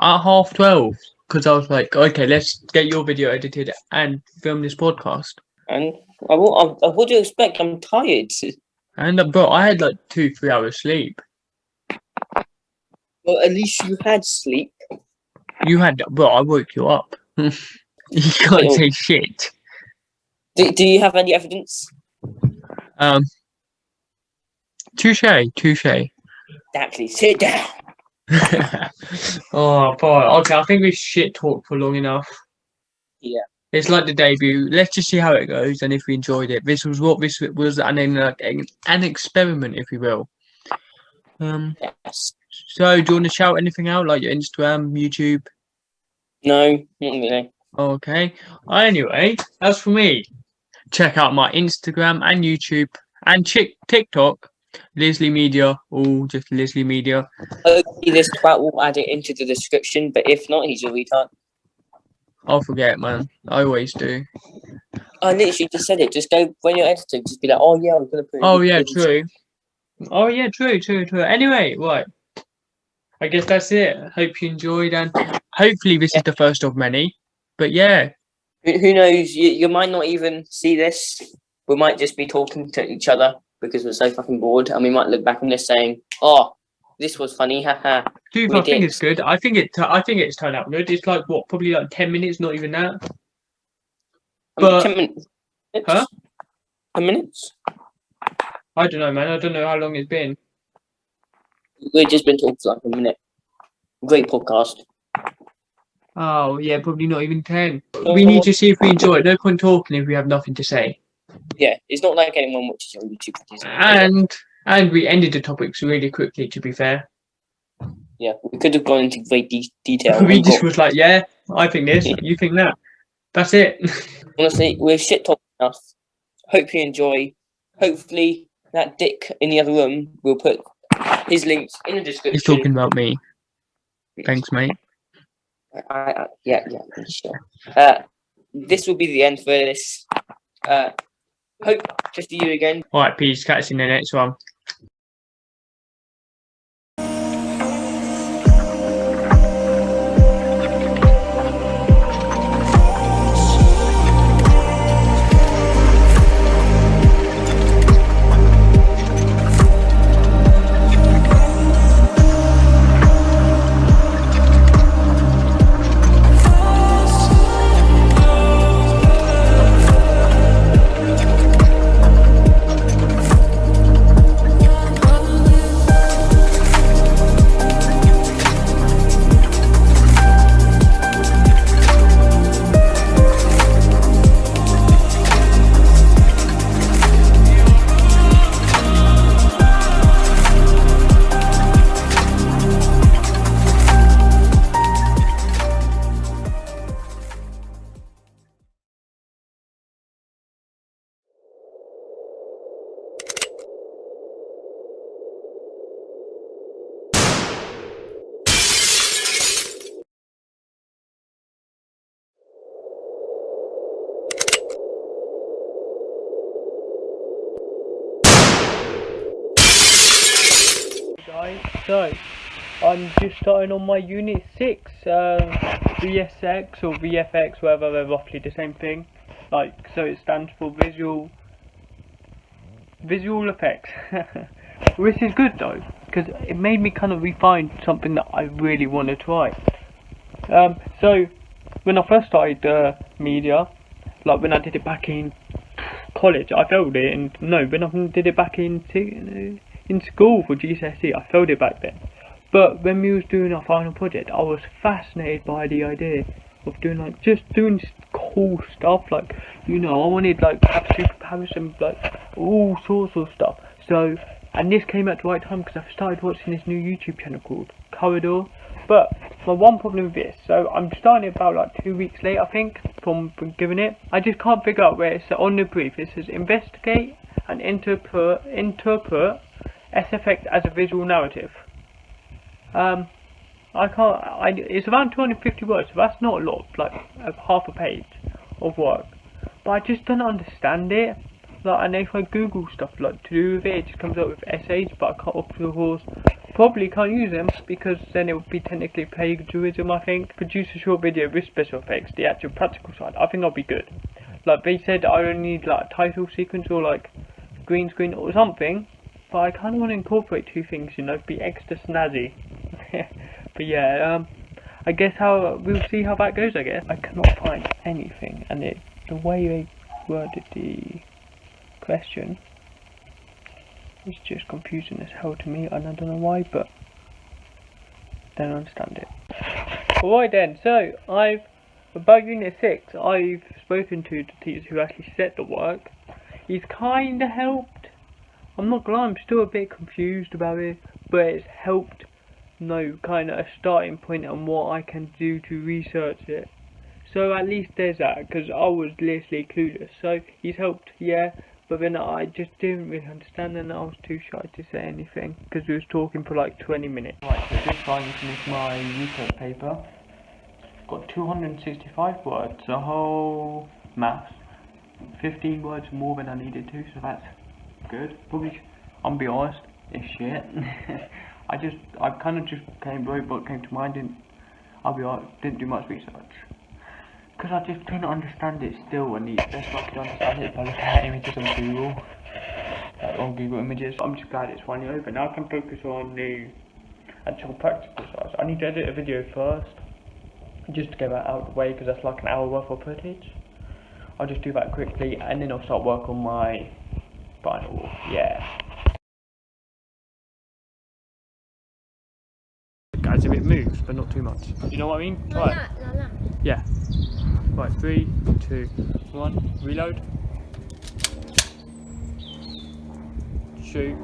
at 12:30 because I was like, okay, let's get your video edited and film this podcast. And what do you expect? I'm tired. And bro, I had like 2-3 hours sleep. Well, at least you had sleep. You had, well, I woke you up. You can't say shit. Do you have any evidence? Touche. Exactly. Sit down. Oh boy. Okay, I think we shit talked for long enough. Yeah. It's like the debut. Let's just see how it goes and if we enjoyed it. This was an experiment, if you will. Yes. So do you want to shout anything out, like your Instagram, YouTube? No, not really. Okay. Anyway, as for me, check out my Instagram and YouTube and TikTok, Leslie Media, or just Leslie Media. Hopefully this twat will add it into the description, but if not, he's a retard. I'll forget, man. I always do. I literally just said it. Just go when you're editing. Just be like, oh yeah, I'm gonna put. Oh yeah, true. Oh yeah, true. Anyway, right. I guess that's it. Hope you enjoyed, and hopefully this is the first of many. But yeah. Who knows? You might not even see this. We might just be talking to each other because we're so fucking bored, and we might look back on this saying, "Oh, this was funny, haha." Dude, I think it's good. I think it's turned out good. It's like what, probably like 10 minutes, not even that. But 10 minutes. Huh? 10 minutes? I don't know, man. I don't know how long it's been. We've just been talking for like a minute. Great podcast. Oh yeah, probably not even 10. We need to see if we enjoy it. No point talking if we have nothing to say. Yeah, it's not like anyone watches your YouTube videos. And we ended the topics really quickly, to be fair. Yeah, we could have gone into great detail. We just was like, yeah, I think this, you think that. That's it. Honestly, we're shit talking enough. Hope you enjoy. Hopefully, that dick in the other room will put his links in the description. He's talking about me. Thanks, mate. Yeah, sure. This will be the end for this. Hope to see you again. Alright, peace. Catch you in the next one. Guys, so I'm just starting on my Unit 6 VSX or VFX, whether they're roughly the same thing. Like, so it stands for visual effects. Which is good though, because it made me kind of refine something that I really want to try. So when I first started media, like when I did it back in college, I failed it, and no, when I did it back in school for GCSE, I failed it back then. But when we was doing our final project, I was fascinated by the idea of doing like just doing cool stuff, like, you know, I wanted like have superpowers and like all sorts of stuff. So, and this came at the right time because I've started watching this new YouTube channel called Corridor. But my one problem with this, so I'm starting it about like 2 weeks late, I think, from giving it. I just can't figure out where it's on the brief. It says investigate and interpret SFX as a visual narrative. It's around 250 words, so that's not a lot, like half a page of work. But I just don't understand it. Like, and if I Google stuff like to do with it, it just comes up with essays, but I can't, of course, probably can't use them because then it would be technically plagiarism, I think. Produce a short video with special effects, the actual practical side. I think I'll be good. Like they said, I only need like a title sequence or like green screen or something. But I kind of want to incorporate two things, you know, be extra snazzy. But yeah, I guess we'll see how that goes. I guess I cannot find anything, and the way they worded the question is just confusing as hell to me, and I don't know why, but don't understand it. Alright then, so about Unit 6, I've spoken to the teachers who actually set the work. He's kinda helped. I'm not gonna lie, I'm still a bit confused about it, but it's helped know kinda a starting point on what I can do to research it. So at least there's that, because I was literally clueless. So he's helped, yeah, but then I just didn't really understand, and I was too shy to say anything, because we was talking for like 20 minutes. Right, so just trying to finish my research paper. Got 265 words, the whole maths. 15 words more than I needed to, so that's good. Probably, I'm be honest, it's shit. I kind of just wrote what came to mind, didn't do much research. Because I just couldn't understand it still, and that's why I could understand it by looking at images on Google. On Google Images. I'm just glad it's finally over. Now I can focus on the actual practical side. I need to edit a video first, just to get that out of the way, because that's like an hour worth of footage. I'll just do that quickly, and then I'll start work on my final, yeah. Guys, if it moves, but not too much. You know what I mean? Right. Yeah. Right, 3, 2, 1, reload. Shoot.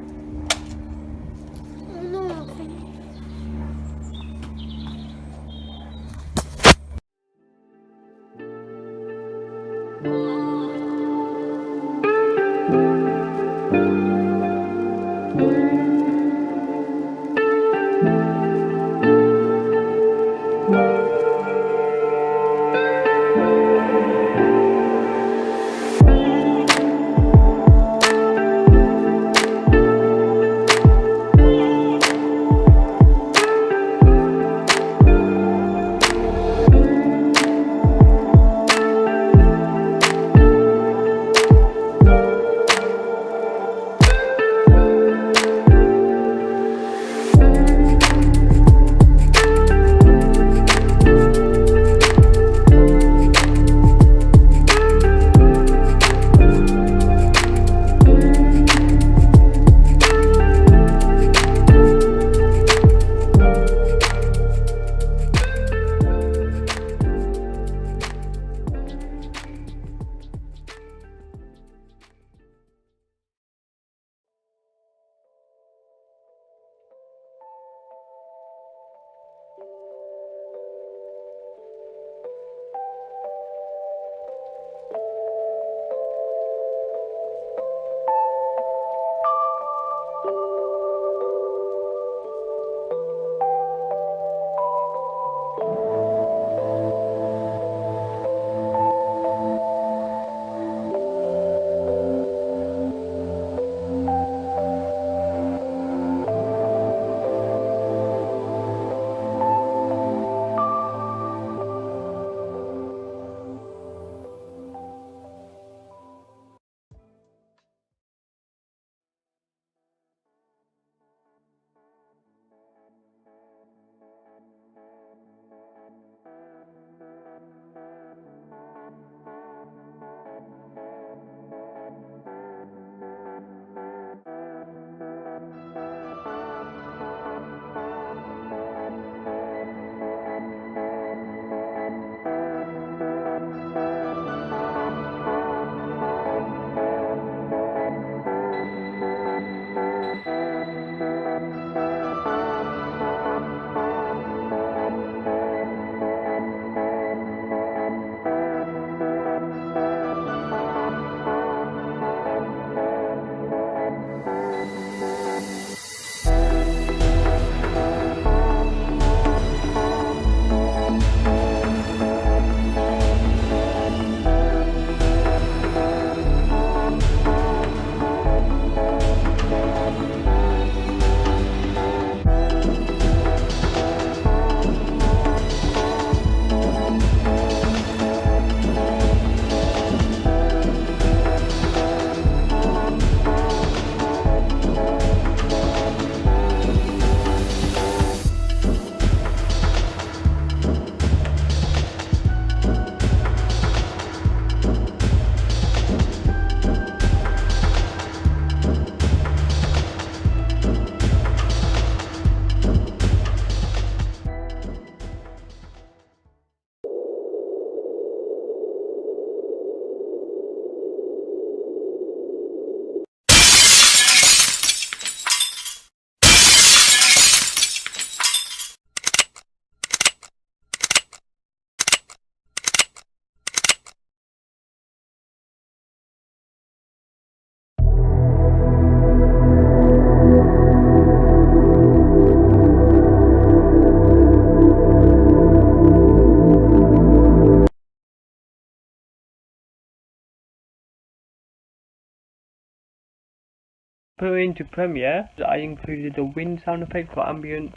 Put into Premiere, I included a wind sound effect for ambience,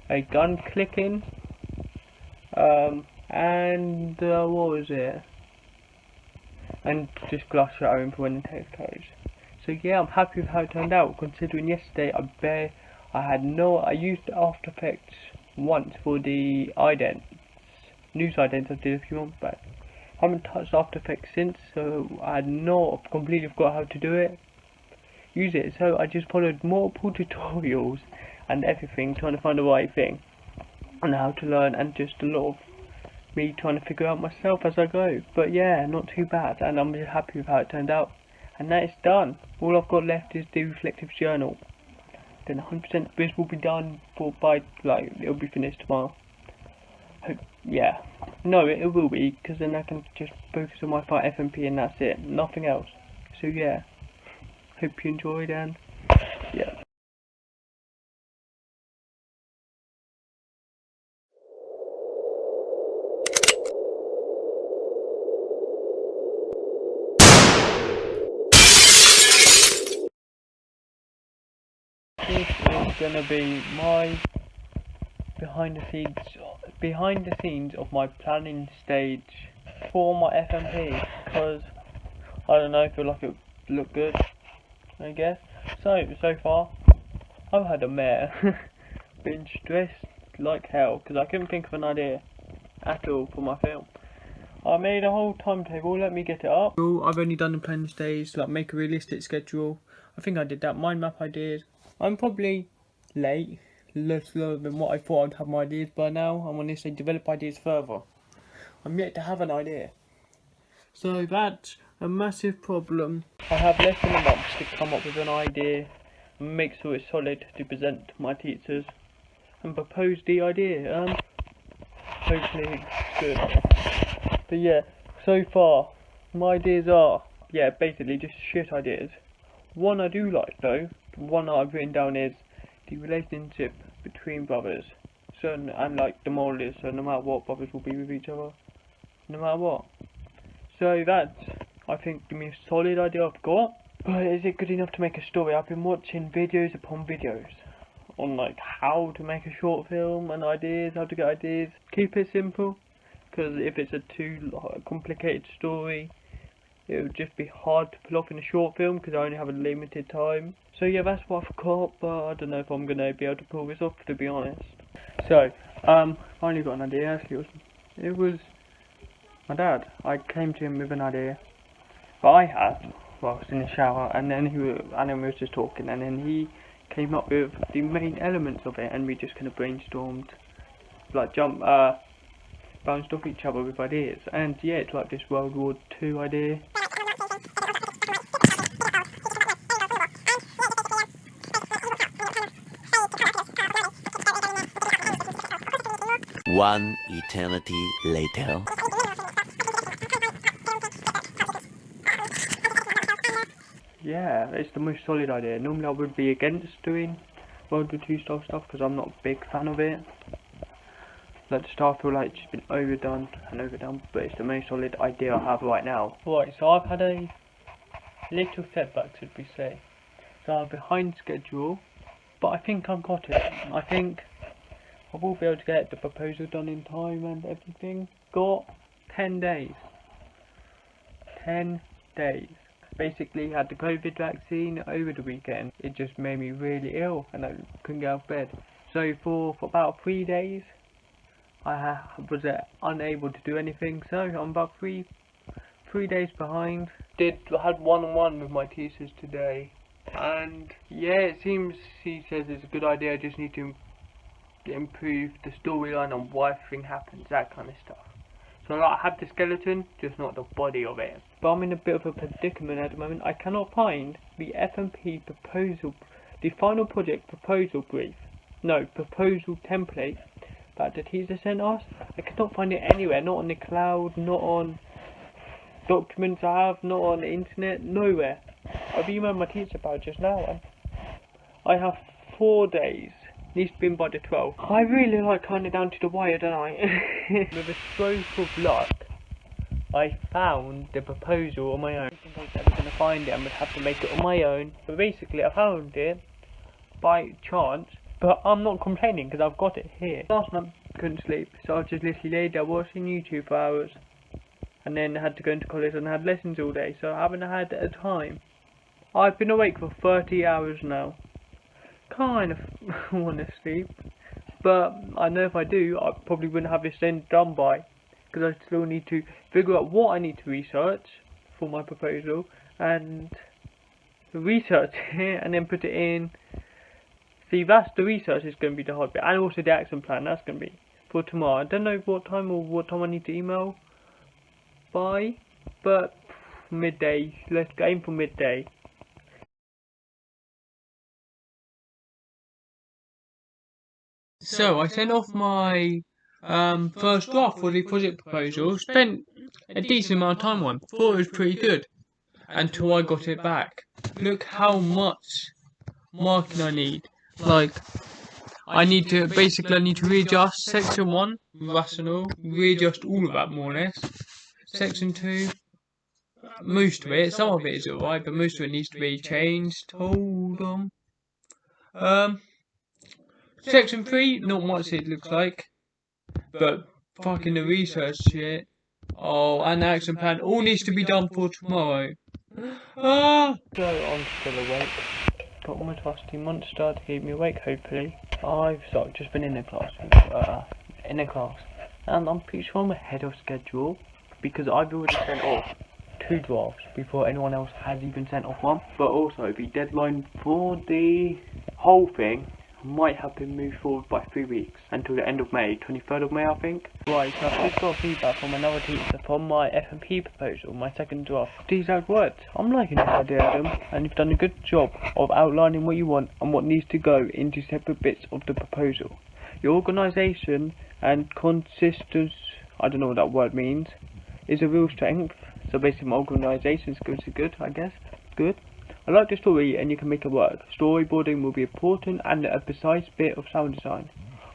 a gun clicking, and what was it? And just glass shattering for when the text closed. So yeah, I'm happy with how it turned out, considering yesterday I used After Effects once for the idents, news idents I did a few months back. I haven't touched After Effects since, so I completely forgot how to do it. Use it, so I just followed multiple tutorials and everything, trying to find the right thing and how to learn, and just a lot of me trying to figure out myself as I go. But yeah, not too bad, and I'm just happy with how it turned out. And that is done. All I've got left is the reflective journal. Then 100% this will be done it'll be finished tomorrow. Yeah, no, it will be, because then I can just focus on my fight FMP and that's it, nothing else. So yeah, hope you enjoyed, and yeah. This is gonna be my behind the scenes of my planning stage for my FMP, because I don't know, I feel like it looked good, I guess. So far I've had a mare. Been stressed like hell because I couldn't think of an idea at all for my film. I made a whole timetable, let me get it up. I've only done the planning stage, like make a realistic schedule. I think I did that, mind map ideas. I'm probably late, less slower than what I thought I'd have my ideas by now. I want to say develop ideas further. I'm yet to have an idea. So that's a massive problem. I have less than a month to come up with an idea and make sure it's solid to present to my teachers and propose the idea. Hopefully it's good. But yeah, so far my ideas are, basically just shit ideas. One I do like though, one that I've written down is the relationship between brothers. So, and like the moral is, so no matter what, brothers will be with each other, no matter what. So that's, I think, the most solid idea I've got. But is it good enough to make a story? I've been watching videos upon videos on like how to make a short film and ideas, how to get ideas. Keep it simple, because if it's a too complicated story, it would just be hard to pull off in a short film because I only have a limited time. So yeah, that's what I've got, but I don't know if I'm going to be able to pull this off, to be honest. So, I only got an idea, actually. It was my dad. I came to him with an idea that I had while I was in the shower, and then we was just talking, and then he came up with the main elements of it, and we just kind of brainstormed, like bounced off each other with ideas. And yeah, it's like this World War II idea. One eternity later. Yeah, it's the most solid idea. Normally I would be against doing World War II style stuff because I'm not a big fan of it. Like the stuff, I feel like it's just been overdone, but it's the most solid idea I have right now. Right, so I've had a little setback, should we say. So I'm behind schedule, but I think I've got it. I think I will be able to get the proposal done in time and everything. Got 10 days. 10 days. Basically had the COVID vaccine over the weekend. It just made me really ill and I couldn't get out of bed. So for about 3 days, I was unable to do anything. So I'm about three days behind. Had one-on-one with my teachers today. And yeah, it seems he says it's a good idea. I just need to improve the storyline on why everything happens, that kind of stuff. So like, I have the skeleton, just not the body of it. But I'm in a bit of a predicament at the moment. I cannot find the FMP proposal, the final project proposal brief. No, proposal template that the teacher sent us. I cannot find it anywhere, not on the cloud, not on documents I have, not on the internet, nowhere. I've emailed my teacher about it just now, and I have 4 days. Needs to be in by the 12th. I really like cutting it down to the wire, don't I? With a stroke of luck, I found the proposal on my own. I was ever going to find it and would have to make it on my own. But basically I found it by chance, but I'm not complaining because I've got it here. Last night I couldn't sleep, so I just literally laid there watching YouTube for hours, and then I had to go into college and I had lessons all day, so I haven't had a time. I've been awake for 30 hours now. Kind of want to sleep, but I know if I do, I probably wouldn't have this then done by, because I still need to figure out what I need to research for my proposal, and research it, and then put it in. See, that's the research is going to be the hard bit, and also the action plan, that's going to be for tomorrow. I don't know what time I need to email by, but midday, let's aim for midday. So I sent off my first draft for the project proposal, spent a decent amount of time on, thought it was pretty good, until I got it back. Look how much marking I need. Like, I need to readjust section 1, rational, readjust all of that more or less. Section 2, most of it, some of it is alright, but most of it needs to be changed. Hold on. Section 3, not much it looks like, but fucking the research shit, oh, and the action plan, all needs to be done for tomorrow. Ah! So I'm still awake. Got my trusty monster to keep me awake, hopefully. I've just been in the class, and I'm pretty sure I'm ahead of schedule, because I've already sent off 2 drafts before anyone else has even sent off one. But also the deadline for the whole thing might have been moved forward by 3 weeks until the end of May, 23rd of May I think. Right, so I've just got feedback from another teacher from my F&P proposal, my second draft. These are words. I'm liking this idea, Adam, and you've done a good job of outlining what you want and what needs to go into separate bits of the proposal. Your organisation and consistency, I don't know what that word means, is a real strength. So basically my organisation skills are good, I guess. Good. I like the story and you can make it work. Storyboarding will be important and a precise bit of sound design.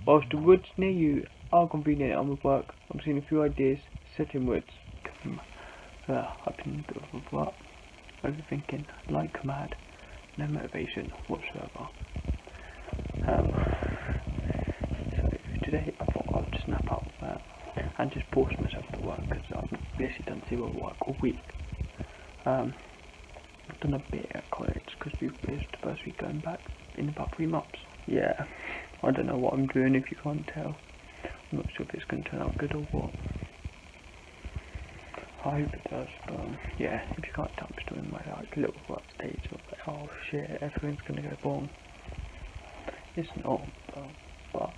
Whilst the woods near you are convenient and will work, I'm seeing a few ideas set in woods. I've been a bit of a what? Overthinking, like mad, no motivation whatsoever. So today I thought I'd snap out of that and just force myself to work, because I've literally done 0 work all week. I've done a bit at college because it's the first week going back in about 3 months. Yeah, I don't know what I'm doing if you can't tell. I'm not sure if it's going to turn out good or what. I hope it does, but yeah, if you can't tell, I'm still in my little work stage of oh shit, everything's going to go wrong. It's not, but fuck,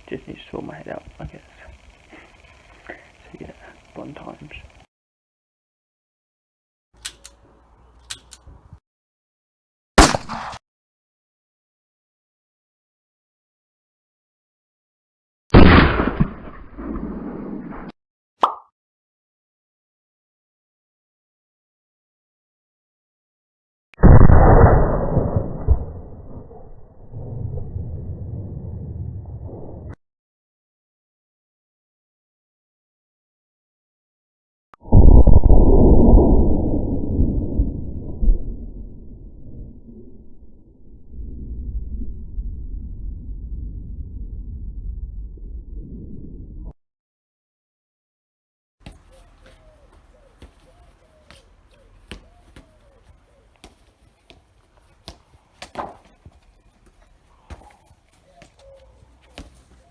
just need to sort my head out, I guess. So yeah, fun times.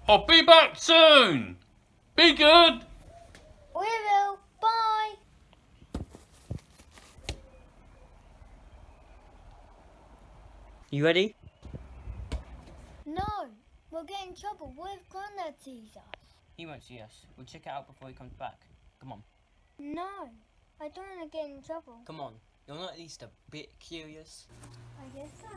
I'll be back soon. Be good. We will. Bye. You ready? No, we'll get in trouble. What if Grandad sees us? He won't see us. We'll check it out before he comes back. Come on. No, I don't want to get in trouble. Come on. You're not at least a bit curious. I guess so.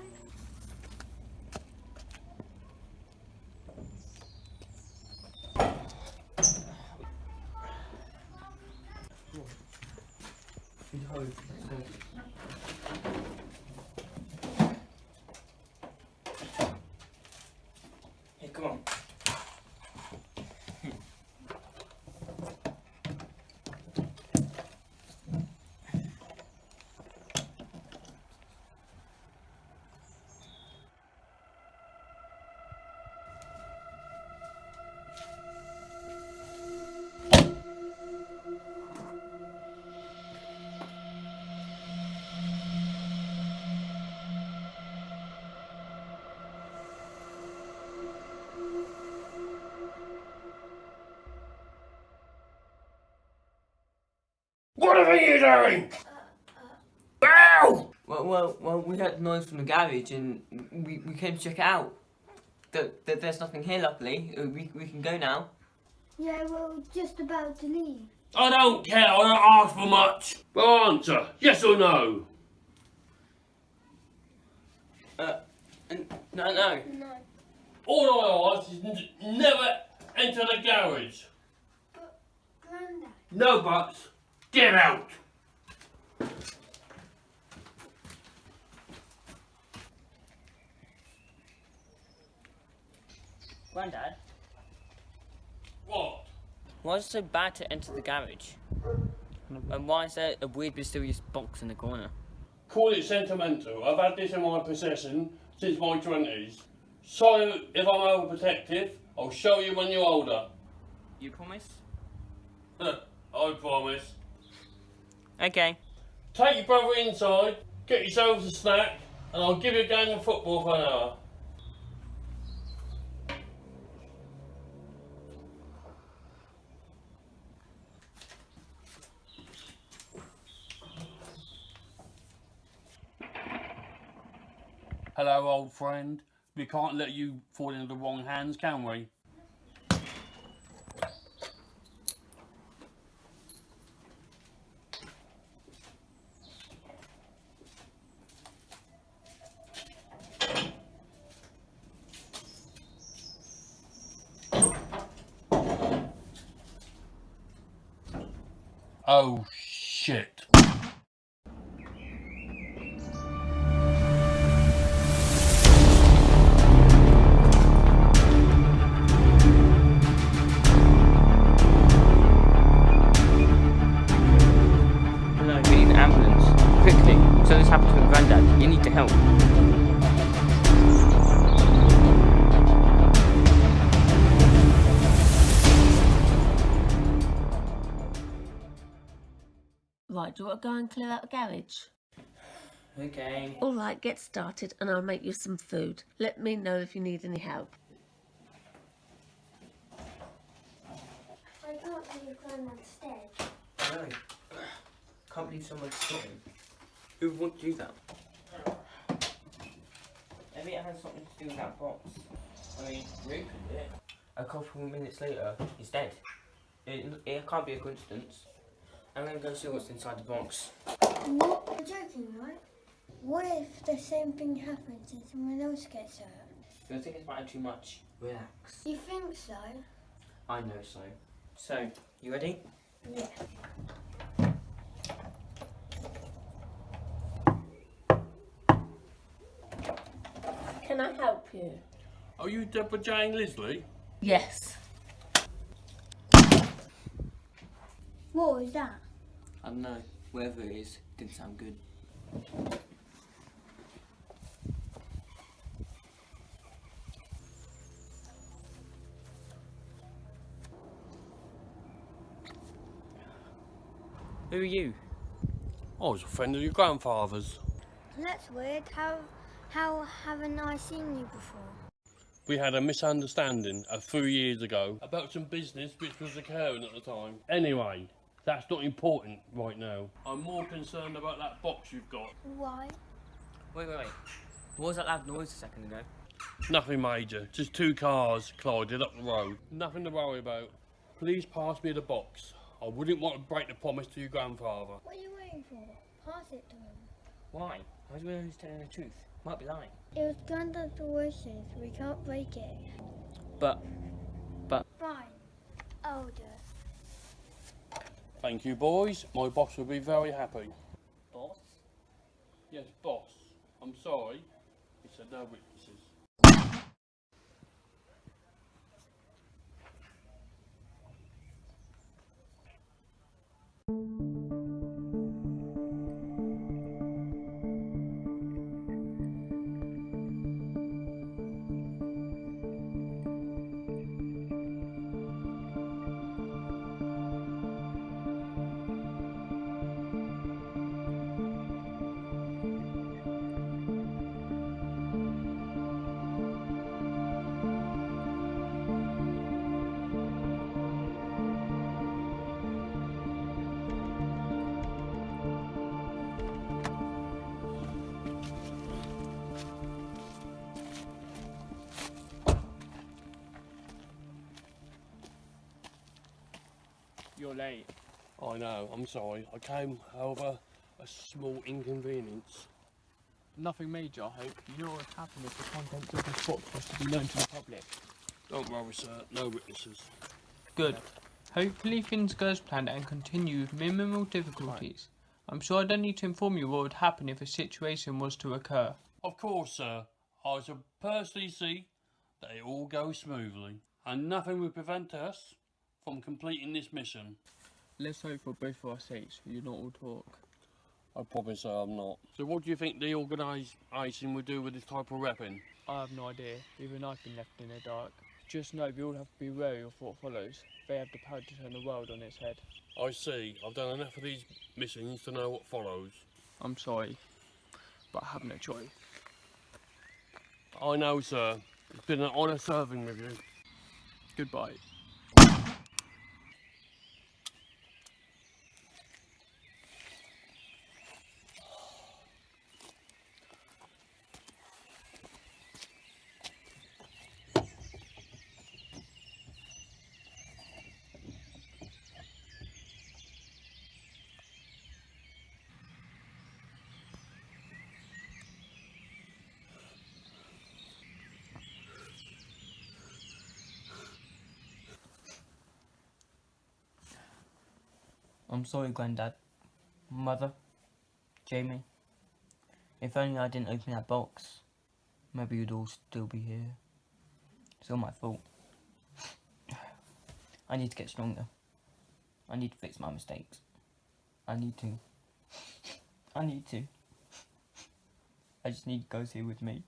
Hey, come on. What are you doing? Ow! Well, we heard the noise from the garage and we came to check it out. There's nothing here, luckily. We can go now. Yeah, we're just about to leave. I don't care, I don't ask for much. Well, answer, yes or no? No. No. All I ask is never enter the garage. But, Grandad. No buts. Get out. Grandad? What? Why is it so bad to enter the garage? And why is there a weird mysterious box in the corner? Call it sentimental. I've had this in my possession since my 20s. Sorry if I'm overprotective. I'll show you when you're older. You promise? I promise. Okay. Take your brother inside, get yourselves a snack, and I'll give you a game of football for an hour. Hello, old friend. We can't let you fall into the wrong hands, can we? Oh, shit. Hello, we need an ambulance. Quickly. So this happened to Grandad. You need to help. Right, do you want to go and clear out the garage? Okay. All right, get started and I'll make you some food. Let me know if you need any help. I can't leave Grandad's dead. No. Can't believe someone's stopping. Who would want to do that? Maybe it has something to do with that box. I mean, Ruth did it. A couple of minutes later, he's dead. It can't be a coincidence. I'm gonna go see what's inside the box. What? You're joking, right? What if the same thing happens and someone else gets hurt? You're thinking about it too much. Relax. You think so? I know so. So, you ready? Yeah. Can I help you? Are you Deborah Jane Leslie? Yes. What was that? I don't know. Whatever it is, didn't sound good. Who are you? I was a friend of your grandfather's. That's weird. How haven't I seen you before? We had a misunderstanding a few years ago about some business which was occurring at the time. Anyway, that's not important right now. I'm more concerned about that box you've got. Why? Wait. What was that loud noise a second ago? Nothing major, just two cars collided up the road. Nothing to worry about. Please pass me the box. I wouldn't want to break the promise to your grandfather. What are you waiting for? Pass it to him. Why? How do we know who's telling the truth? Might be lying. It was Grandad's wishes. We can't break it. But... Fine. I'll do it. Thank you, boys. My boss will be very happy. Boss? Yes, boss. I'm sorry. He said no witnesses. you're late. I know, I'm sorry. I came over a small inconvenience. Nothing major, I hope. You know what would happen if the contents of this box was to be known to the public. Don't worry, sir. No witnesses. Good. Hopefully things go as planned and continue with minimal difficulties. I'm sure I don't need to inform you what would happen if a situation was to occur. Of course, sir. I shall personally see that it all goes smoothly, and nothing will prevent us from completing this mission. Let's hope for both of our sakes you're not all talk. I promise I'm not. So what do you think the organisation will do with this type of weapon? I have no idea. Even I've been left in the dark. Just know we all have to be wary of what follows. They have the power to turn the world on its head. I see. I've done enough of these missions to know what follows. I'm sorry, but I have no choice. I know, sir. It's been an honour serving with you. Goodbye. I'm sorry, Grandad. Mother. Jamie. If only I didn't open that box. Maybe you'd all still be here. It's all my fault. I need to get stronger. I need to fix my mistakes. I need to. I just need Ghost here with me.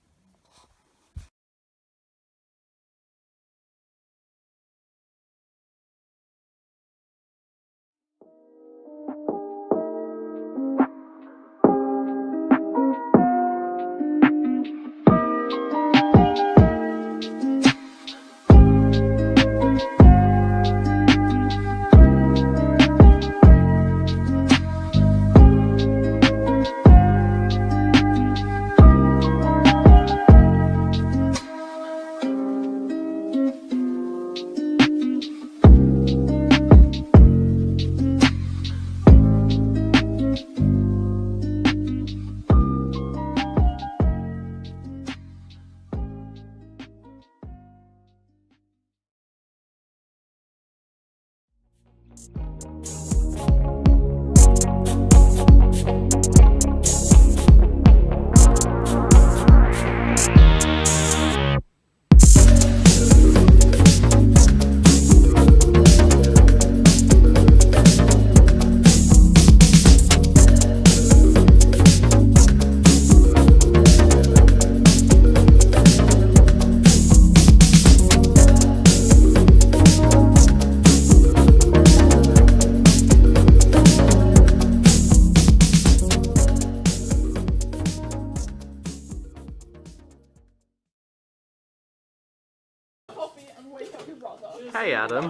Hey Adam,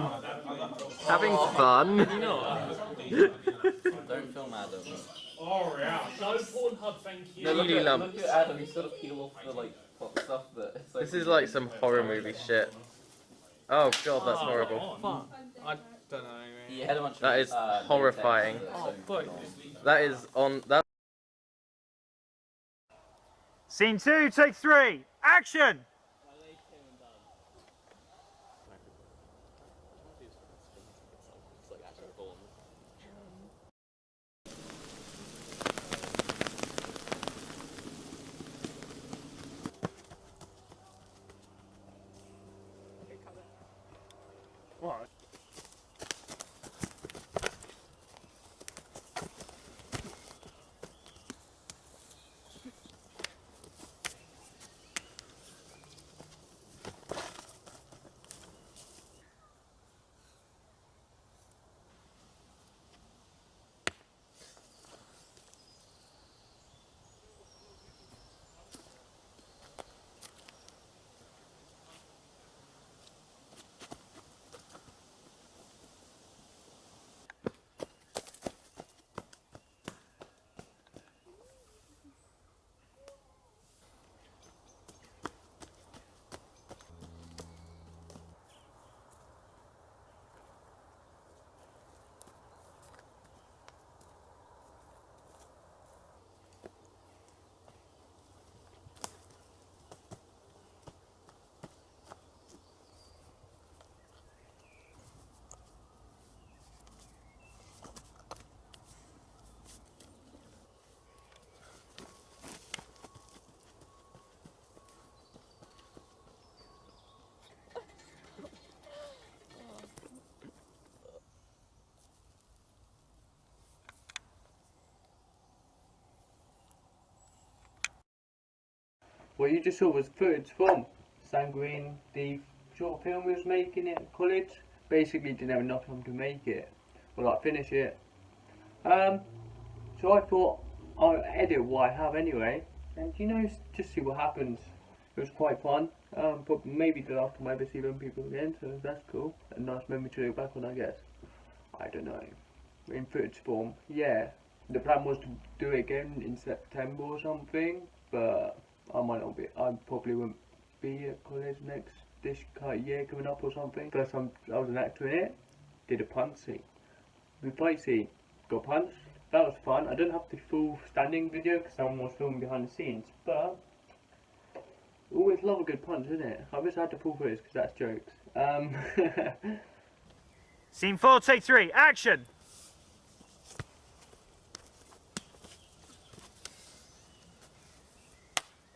having fun? Don't film Adam. Oh yeah. No Pornhub, thank you. No, look at Adam, he's got to peel off the hot stuff that. This is like some horror movie shit. Oh god, that's horrible. I don't know. He had a bunch of, That is horrifying. That is on that. Scene 2, take 3, action! What? what you just saw was footage from Sanguine, the short film we was making at college. Basically didn't have enough time to make it, or like finish it. So I thought I'll edit what I have anyway, and you know, just see what happens. It was quite fun. But maybe the last time I ever see them people again, so that's cool. A nice memory to look back on, I guess. I don't know. In footage form, yeah. The plan was to do it again in September or something, but I might not be. I probably won't be at college this year coming up or something. First time I was an actor in it, did a punch scene. The fight scene, got punched. That was fun. I don't have the full standing video because someone was filming behind the scenes, but always love a good punch, isn't it? I wish I had the full footage because that's jokes. Scene 4, take 3, action!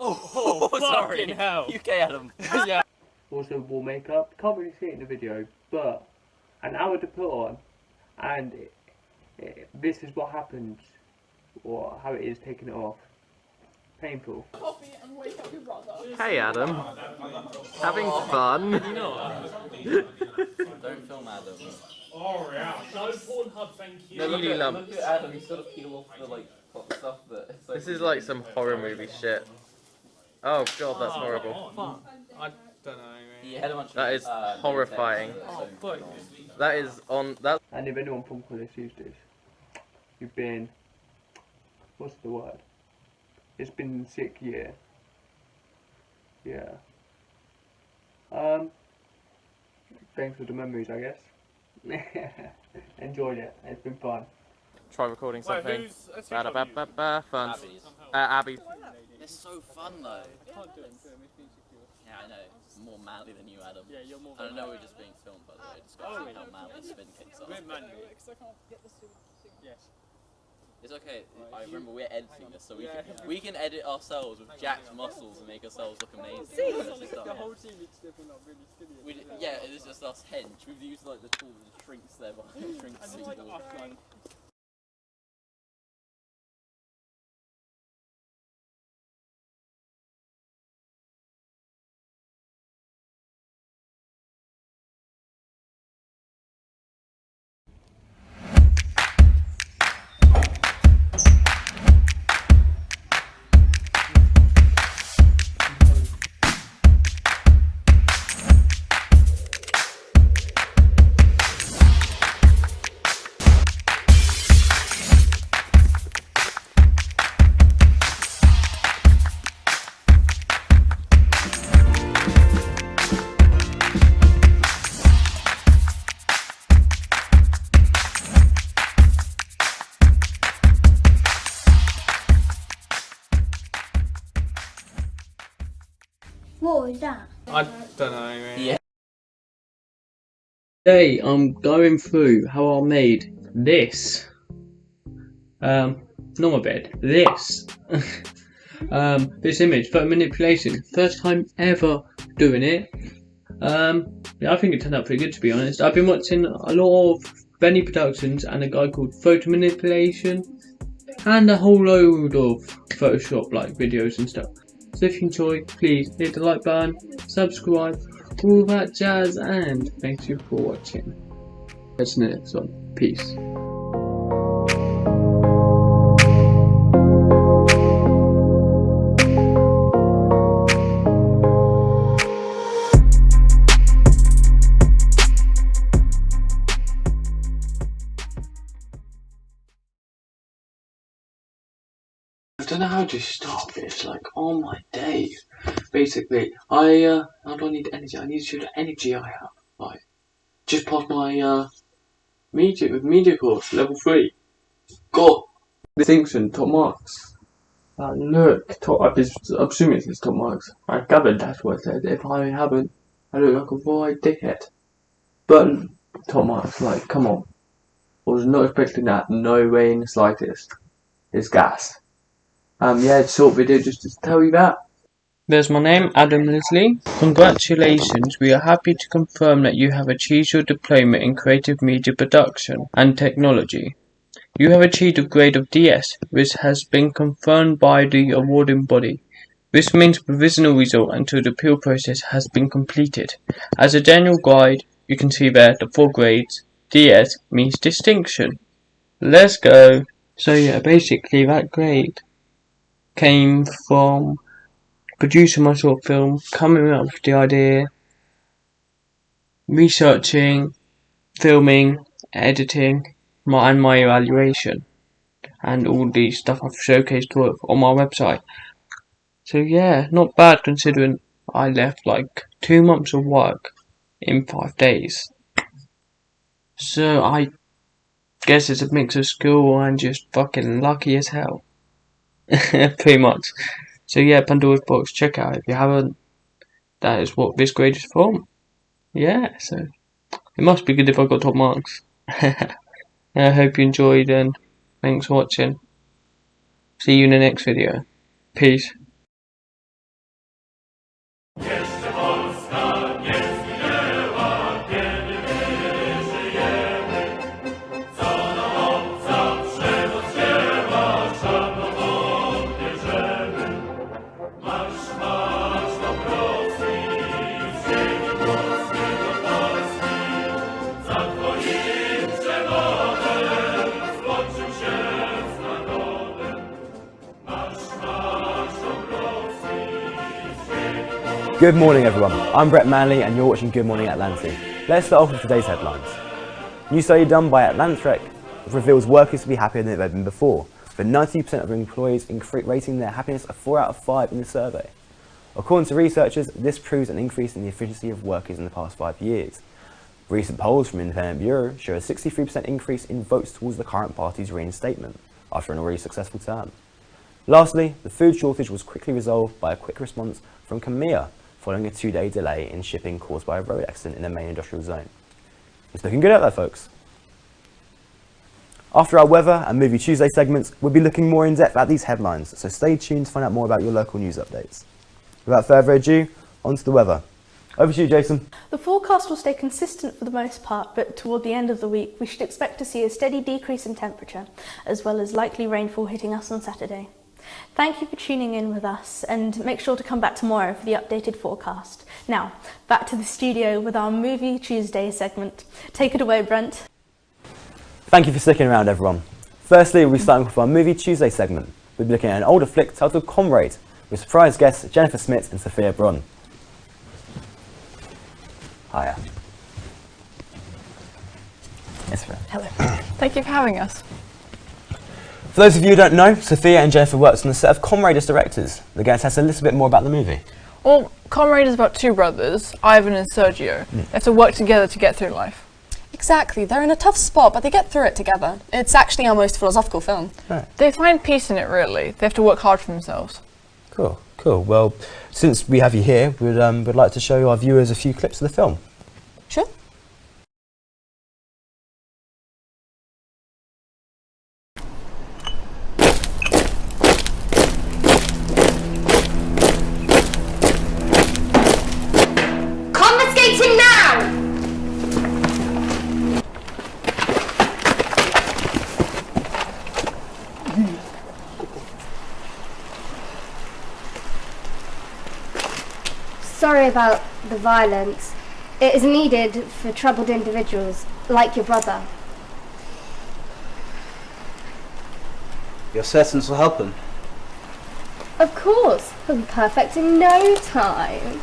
Oh, sorry. Fucking hell. UK Adam. Yeah. Also wore makeup. Can't really see it in the video, but an hour to put on, and this is what happens, or how it is taking it off. Painful. Hey Adam. Having fun? Don't film Adam. Oh yeah. No Pornhub, thank you. No, Look at Adam, he's got to peel off the like hot stuff that. This is like some horror movie shit. Oh god, that's horrible. I don't know. Yeah, that is horrifying. That is on that. And if anyone from college sees this, you've been, what's the word? It's been a sick year. Yeah. Thanks for the memories, I guess. Enjoyed it. It's been fun. Try recording something. Fun. Abby. It's so fun though. Yeah, I know. I'm more manly than you, Adam. Yeah, you're more. I don't know. We're just being filmed, by the way. Just got to see how manly spin kicks are. We're manly. Yes. It's okay. I remember we're editing this, so we can edit ourselves with jacked muscles and make ourselves look amazing. The whole team is stepping up really skinny. Yeah, it's just us hench. We've used like the tool that shrinks their body, shrinks the people. What was that? I don't know, man. Yeah. Today I'm going through how I made this. Not my bed. This. This image, photo manipulation. First time ever doing it. Yeah, I think it turned out pretty good, to be honest. I've been watching a lot of Benny Productions and a guy called Photo Manipulation, and a whole load of Photoshop like videos and stuff. So if you enjoy, please hit the like button, subscribe, all that jazz, and thank you for watching. Catch you in the next one. Peace. I don't know how to stop this, like, oh my days. Basically, I don't need energy, I need to show the energy I have. Like, just passed my, media course, level 3. Got distinction, top marks. Look, I'm assuming it's top marks. I gathered that's what it said. If I haven't, I look like a right dickhead. But, top marks, like, come on. I was not expecting that, no way in the slightest. It's gas. Yeah, short video just to tell you that. There's my name, Adam Leslie. Congratulations, we are happy to confirm that you have achieved your diploma in creative media production and technology. You have achieved a grade of DS, which has been confirmed by the awarding body. This means provisional result until the appeal process has been completed. As a general guide, you can see there the 4 grades. DS means distinction. Let's go. So yeah, basically that grade came from producing my short film, coming up with the idea, researching, filming, editing, and my evaluation, and all the stuff I've showcased on my website. So yeah, not bad considering I left like 2 months of work in 5 days. So I guess it's a mix of skill and just fucking lucky as hell. Pretty much. So yeah, Pandora's Box, check out if you haven't. That is what this grade is from. Yeah, so it must be good if I got top marks. I hope you enjoyed and thanks for watching. See you in the next video. Peace. Good morning everyone, I'm Brett Manley and you're watching Good Morning Atlantic. Let's start off with today's headlines. New study done by Atlantrek reveals workers to be happier than they've ever been before, with 90% of employees rating their happiness a 4 out of 5 in the survey. According to researchers, this proves an increase in the efficiency of workers in the past 5 years. Recent polls from Independent Bureau show a 63% increase in votes towards the current party's reinstatement, after an already successful term. Lastly, the food shortage was quickly resolved by a quick response from Khmer, following a 2-day delay in shipping caused by a road accident in the main industrial zone. It's looking good out there, folks. After our weather and Movie Tuesday segments, we'll be looking more in depth at these headlines, so stay tuned to find out more about your local news updates. Without further ado, on to the weather. Over to you, Jason. The forecast will stay consistent for the most part, but toward the end of the week, we should expect to see a steady decrease in temperature, as well as likely rainfall hitting us on Saturday. Thank you for tuning in with us, and make sure to come back tomorrow for the updated forecast. Now, back to the studio with our Movie Tuesday segment. Take it away, Brent. Thank you for sticking around, everyone. Firstly, we'll be starting with our Movie Tuesday segment. We'll be looking at an older flick titled Comrade, with surprise guests Jennifer Smith and Sophia Braun. Hiya. Yes, hello. Thank you for having us. For those of you who don't know, Sophia and Jennifer worked on the set of Comrade as directors. They're going to tell us a little bit more about the movie. Well, Comrade is about 2 brothers, Ivan and Sergio. They have to work together to get through life. Exactly. They're in a tough spot, but they get through it together. It's actually our most philosophical film. Right. They find peace in it, really. They have to work hard for themselves. Cool, cool. Well, since we have you here, we'd like to show our viewers a few clips of the film. Sure. Sorry about the violence. It is needed for troubled individuals, like your brother. You're certain this will help him? Of course. He'll be perfect in no time.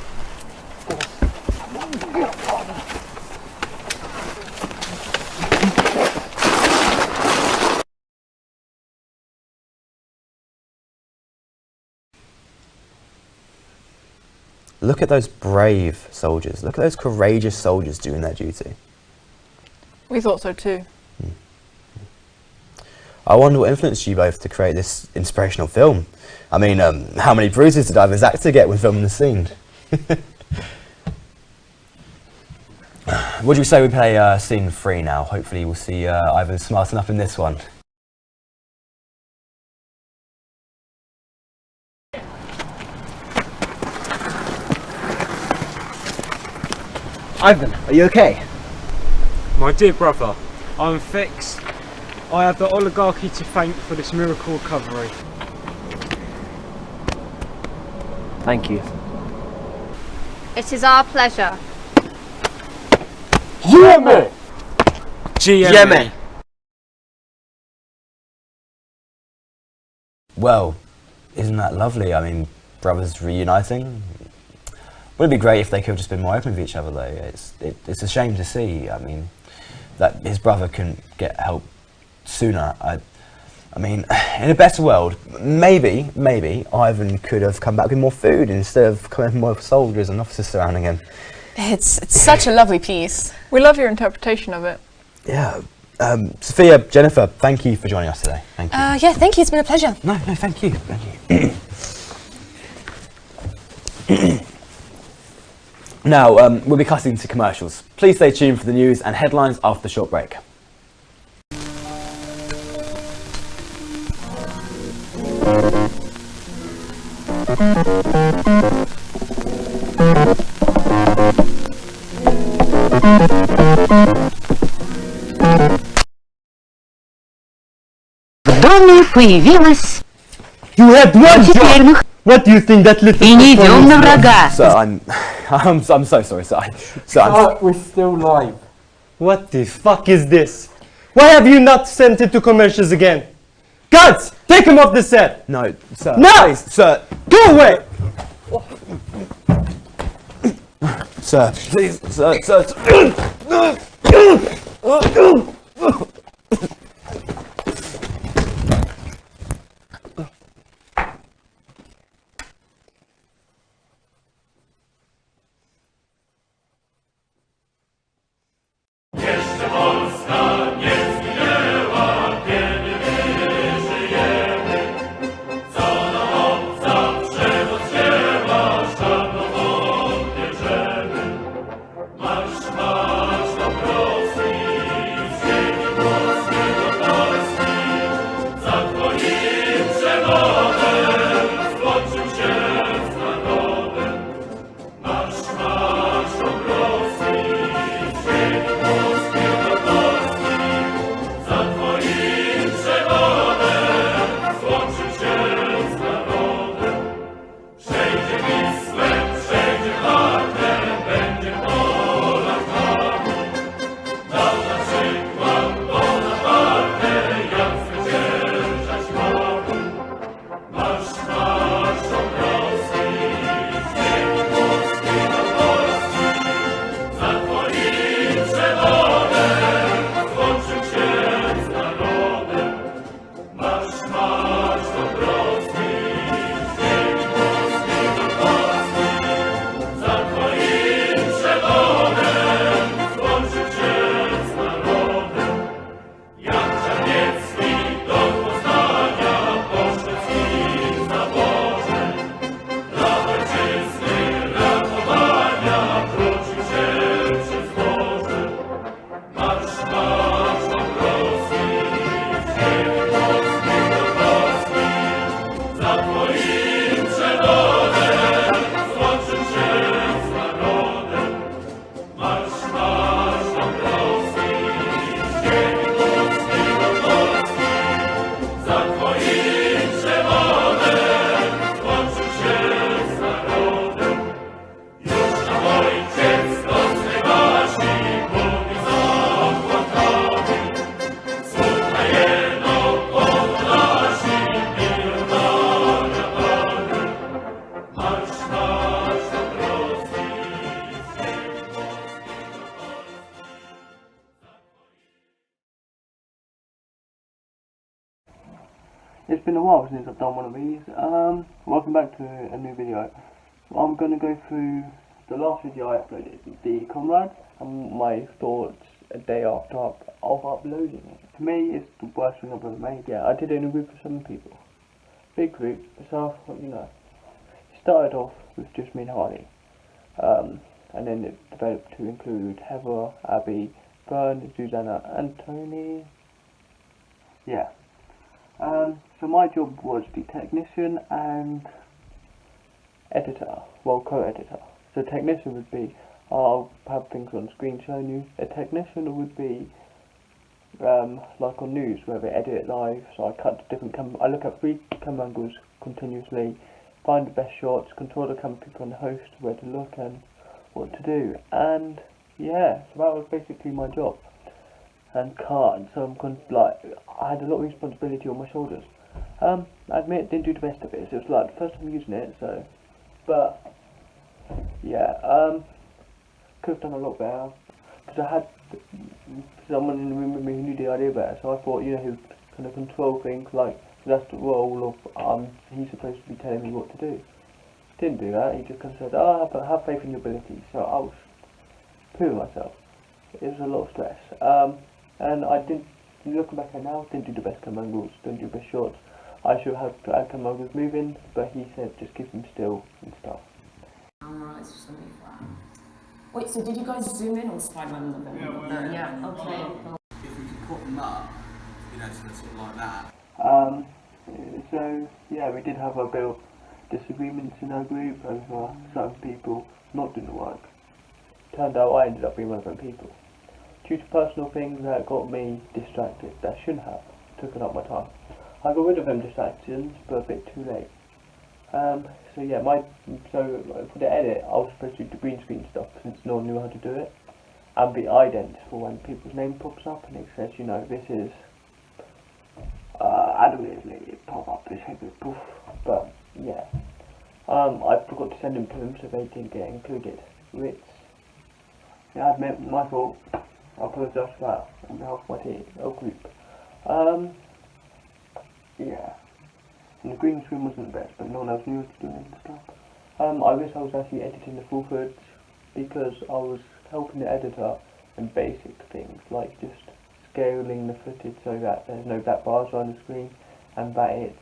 Look at those brave soldiers. Look at those courageous soldiers doing their duty. We thought so too. I wonder what influenced you both to create this inspirational film. I mean, how many bruises did Ivan's actor get when filming the scene? Would you say we play scene 3 now? Hopefully we'll see Ivan smart enough in this one. Ivan, are you okay? My dear brother, I'm fixed. I have the oligarchy to thank for this miracle recovery. Thank you. It is our pleasure. GMA! GMA! Well, isn't that lovely? I mean, brothers reuniting. Would it be great if they could have just been more open with each other though? It's a shame to see. I mean, that his brother couldn't get help sooner. I mean, in a better world, maybe Ivan could have come back with more food instead of coming with more soldiers and officers surrounding him. It's such a lovely piece. We love your interpretation of it. Yeah. Sophia, Jennifer, thank you for joining us today. Thank you. Yeah, thank you. It's been a pleasure. No, thank you. Thank you. Now, we'll be cutting to commercials. Please stay tuned for the news and headlines after the short break. Появилась. You had one job. What do you think that little? И не идем на врага. Sir, I'm so sorry, sir. We're still live. What the fuck is this? Why have you not sent it to commercials again? Guards, take him off the set. No, sir. No, please, sir. Go away. Sir, please, sir. It's been a while since I've done one of these. Welcome back to a new video. So I'm going to go through the last video I uploaded, the Comrade, and my thoughts a day after of uploading it. To me, it's the worst thing I've ever made. Yeah, I did it in a group of 7 people. Big group, so I thought, you know, it started off with just me and Harley. And then it developed to include Heather, Abby, Bern, Susanna, and Tony. Yeah. So my job was the technician and editor, well, co-editor. So technician would be, I'll have things on screen showing you. A technician would be like on news, where they edit it live. So I cut to different I look at 3 camera angles continuously, find the best shots, control the camera people and the host, where to look and what to do. And yeah, so that was basically my job. And so I had a lot of responsibility on my shoulders. I admit, didn't do the best of it. So it was like the first time using it, so. But yeah, could have done a lot better because I had someone in the room with me who knew the idea better. So I thought, you know, he would kind of control things, like that's the role of he's supposed to be telling me what to do. Didn't do that. He just kind of said, "Oh, but have faith in your abilities." So I was proving myself. It was a lot of stress. And I didn't. Looking back at it now, didn't do the best camera angles, didn't do the best shots. I should have had camera angles moving, but he said just keep them still and stuff. Camera is just gonna be flat. Wait, so did you guys zoom in on Spider-Man the film? Yeah, okay. If we could put them up, you know, sort of like that. So yeah, we did have a bit of disagreements in our group over certain people not doing the work. Turned out I ended up being one of them people. Due to personal things that got me distracted, that shouldn't have taken up my time. I got rid of them distractions, but a bit too late. So yeah, so for the edit, I was supposed to do the green screen stuff since no one knew how to do it, and be ident for when people's name pops up and it says, you know, this is Adam Isley, pop up this heavy poof. But yeah, I forgot to send them to them, so they didn't get included. Which, yeah, I admit, my fault. I apologise for that on behalf of my team, or group. Yeah. And the green screen wasn't the best, but no one else knew what to do and stuff. I wish I was actually editing the full footage, because I was helping the editor in basic things, like just scaling the footage so that there's no black bars on the screen, and that it's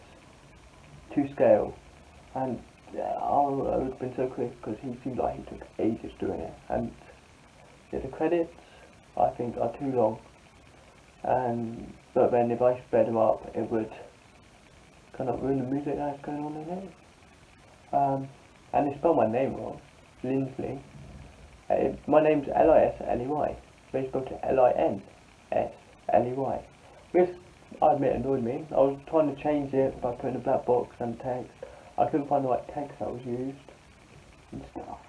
to scale. And yeah, I would have been so quick, because he seemed like he took ages doing it. And yeah, the credits, I think, are too long. But then if I sped them up, it would kind of ruin the music that's going on in it. And they spell my name wrong, Linsley. My name's Lisley. They spelled it Linsley. Which I admit annoyed me. I was trying to change it by putting a black box and text. I couldn't find the right text that was used and stuff.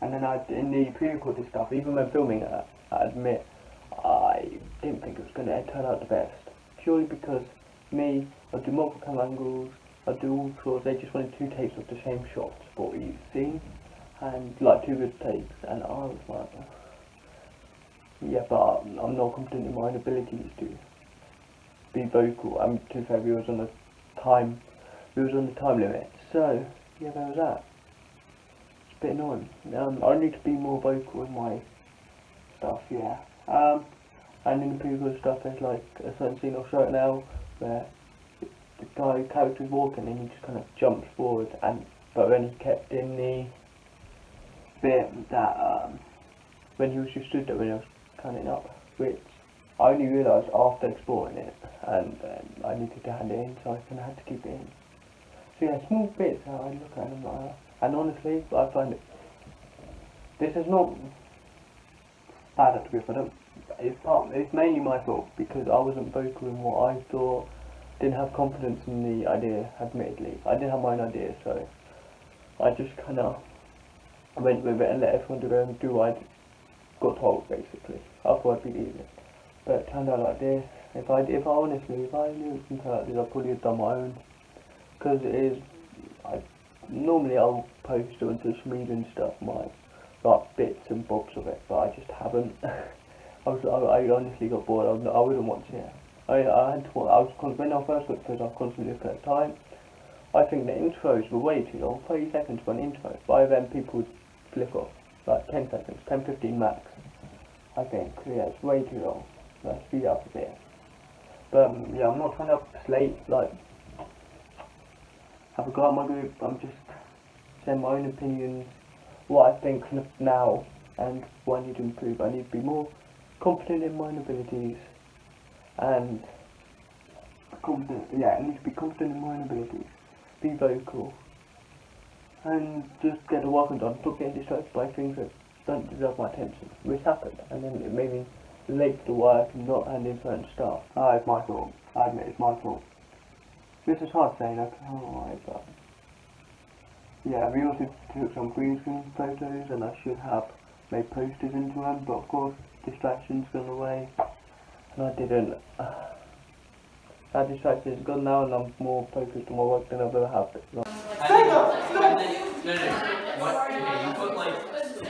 And then in the pre-recorded stuff, even when filming it, I admit I didn't think it was going to turn out the best. Purely because me, I'd do multiple camera angles, I'd do all sorts. They just wanted 2 takes of the same shots for what you've seen, and like 2 good takes, and I was like, yeah, but I'm not confident in my own abilities to be vocal. To be fair, we was on the time limit, so yeah, there was that. It's a bit annoying. I need to be more vocal in my stuff, yeah. And in the previous stuff, there's like a certain scene I'll show it now, where the character's walking and he just kind of jumps forward, but then he kept in the bit that when he was just stood there when I was counting up, which I only realised after exporting it, and I needed to hand it in, so I kind of had to keep it in. So yeah, small bits that I look at and I'm like, and honestly, I find this is not bad at it. It's mainly my fault because I wasn't vocal in what I thought. Didn't have confidence in the idea. Admittedly, I didn't have my own idea, so I just kind of went with it and let everyone go and do what I got told, basically. I thought I'd be easy, but it turned out like this. If I knew it would turn out this, I probably have done my own. Because it is, normally I'll post on social media and stuff, like bits and bobs of it, but I just haven't. I honestly got bored. I wouldn't watch it. When I first looked at it, I was constantly looking at time. I think the intros were way too long, 30 seconds for an intro. By then people would flick off, like 10 seconds, 10-15 max. I think, yeah, it's way too long. Let's speed it up a bit. But yeah, I'm not trying to slate, like, have a go at my group. I'm just saying my own opinions, what I think now, and what I need to improve. I need to be more confident in my own abilities, and I need to be confident in my own abilities, be vocal, and just get the work done. Stop getting distracted by things that don't deserve my attention, which happened, and then it made me late to the work and not hand in certain stuff. It's my fault. I admit it's my fault. This is hard saying, but Yeah, we also took some green screen photos, and I should have made posters into them, but of course distractions gone away, and I didn't. That distraction's gone now, and I'm more focused on my work than I've ever had. No. Okay, you put like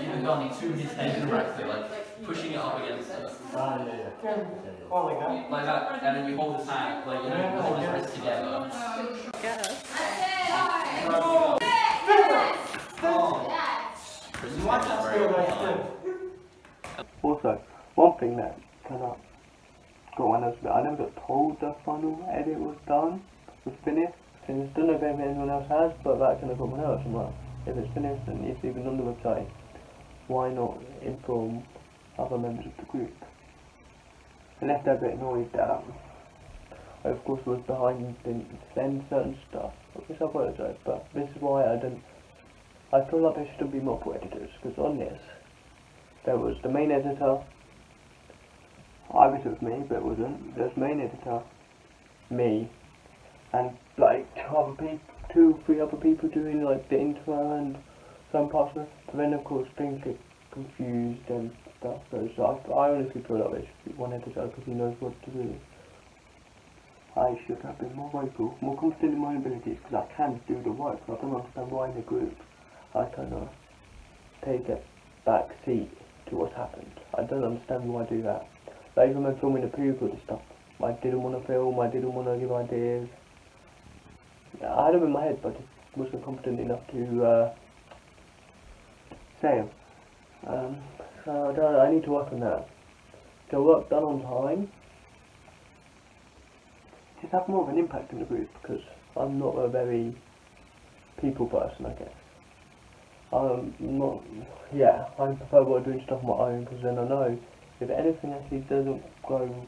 your gun to his head directly, like pushing it up against it. Like that, and then you hold his hand, like you hold his wrist together. Also, one thing that kind of got my nerves a bit, I never got told the final edit was done, was finished. And I don't know if anyone else has, but that kind of got my nerves. I'm like, if it's finished and it's even on the website, why not inform other members of the group? I left a bit annoyed that I of course was behind and didn't send certain stuff, which I apologise, but this is why I feel like there should be multiple editors, because on this there was the main editor, I wish it was me, but it wasn't. There's main editor, me, and like two, three other people doing like the intro and some parts of it. But then of course things get confused and stuff. So I honestly feel like there should be one editor because he knows what to do. I should have been more vocal, more confident in my abilities, because I can do the work. I don't understand why in a group I kind of take a back seat to what's happened. I don't understand why I do that. Like even when filming the pre-recorded stuff, I didn't want to film, I didn't want to give ideas. I had them in my head, but I wasn't confident enough to say them. So I need to work on that. The work done on time, just have more of an impact in the group, because I'm not a very people person, I guess. I prefer doing stuff on my own, because then I know if anything actually doesn't go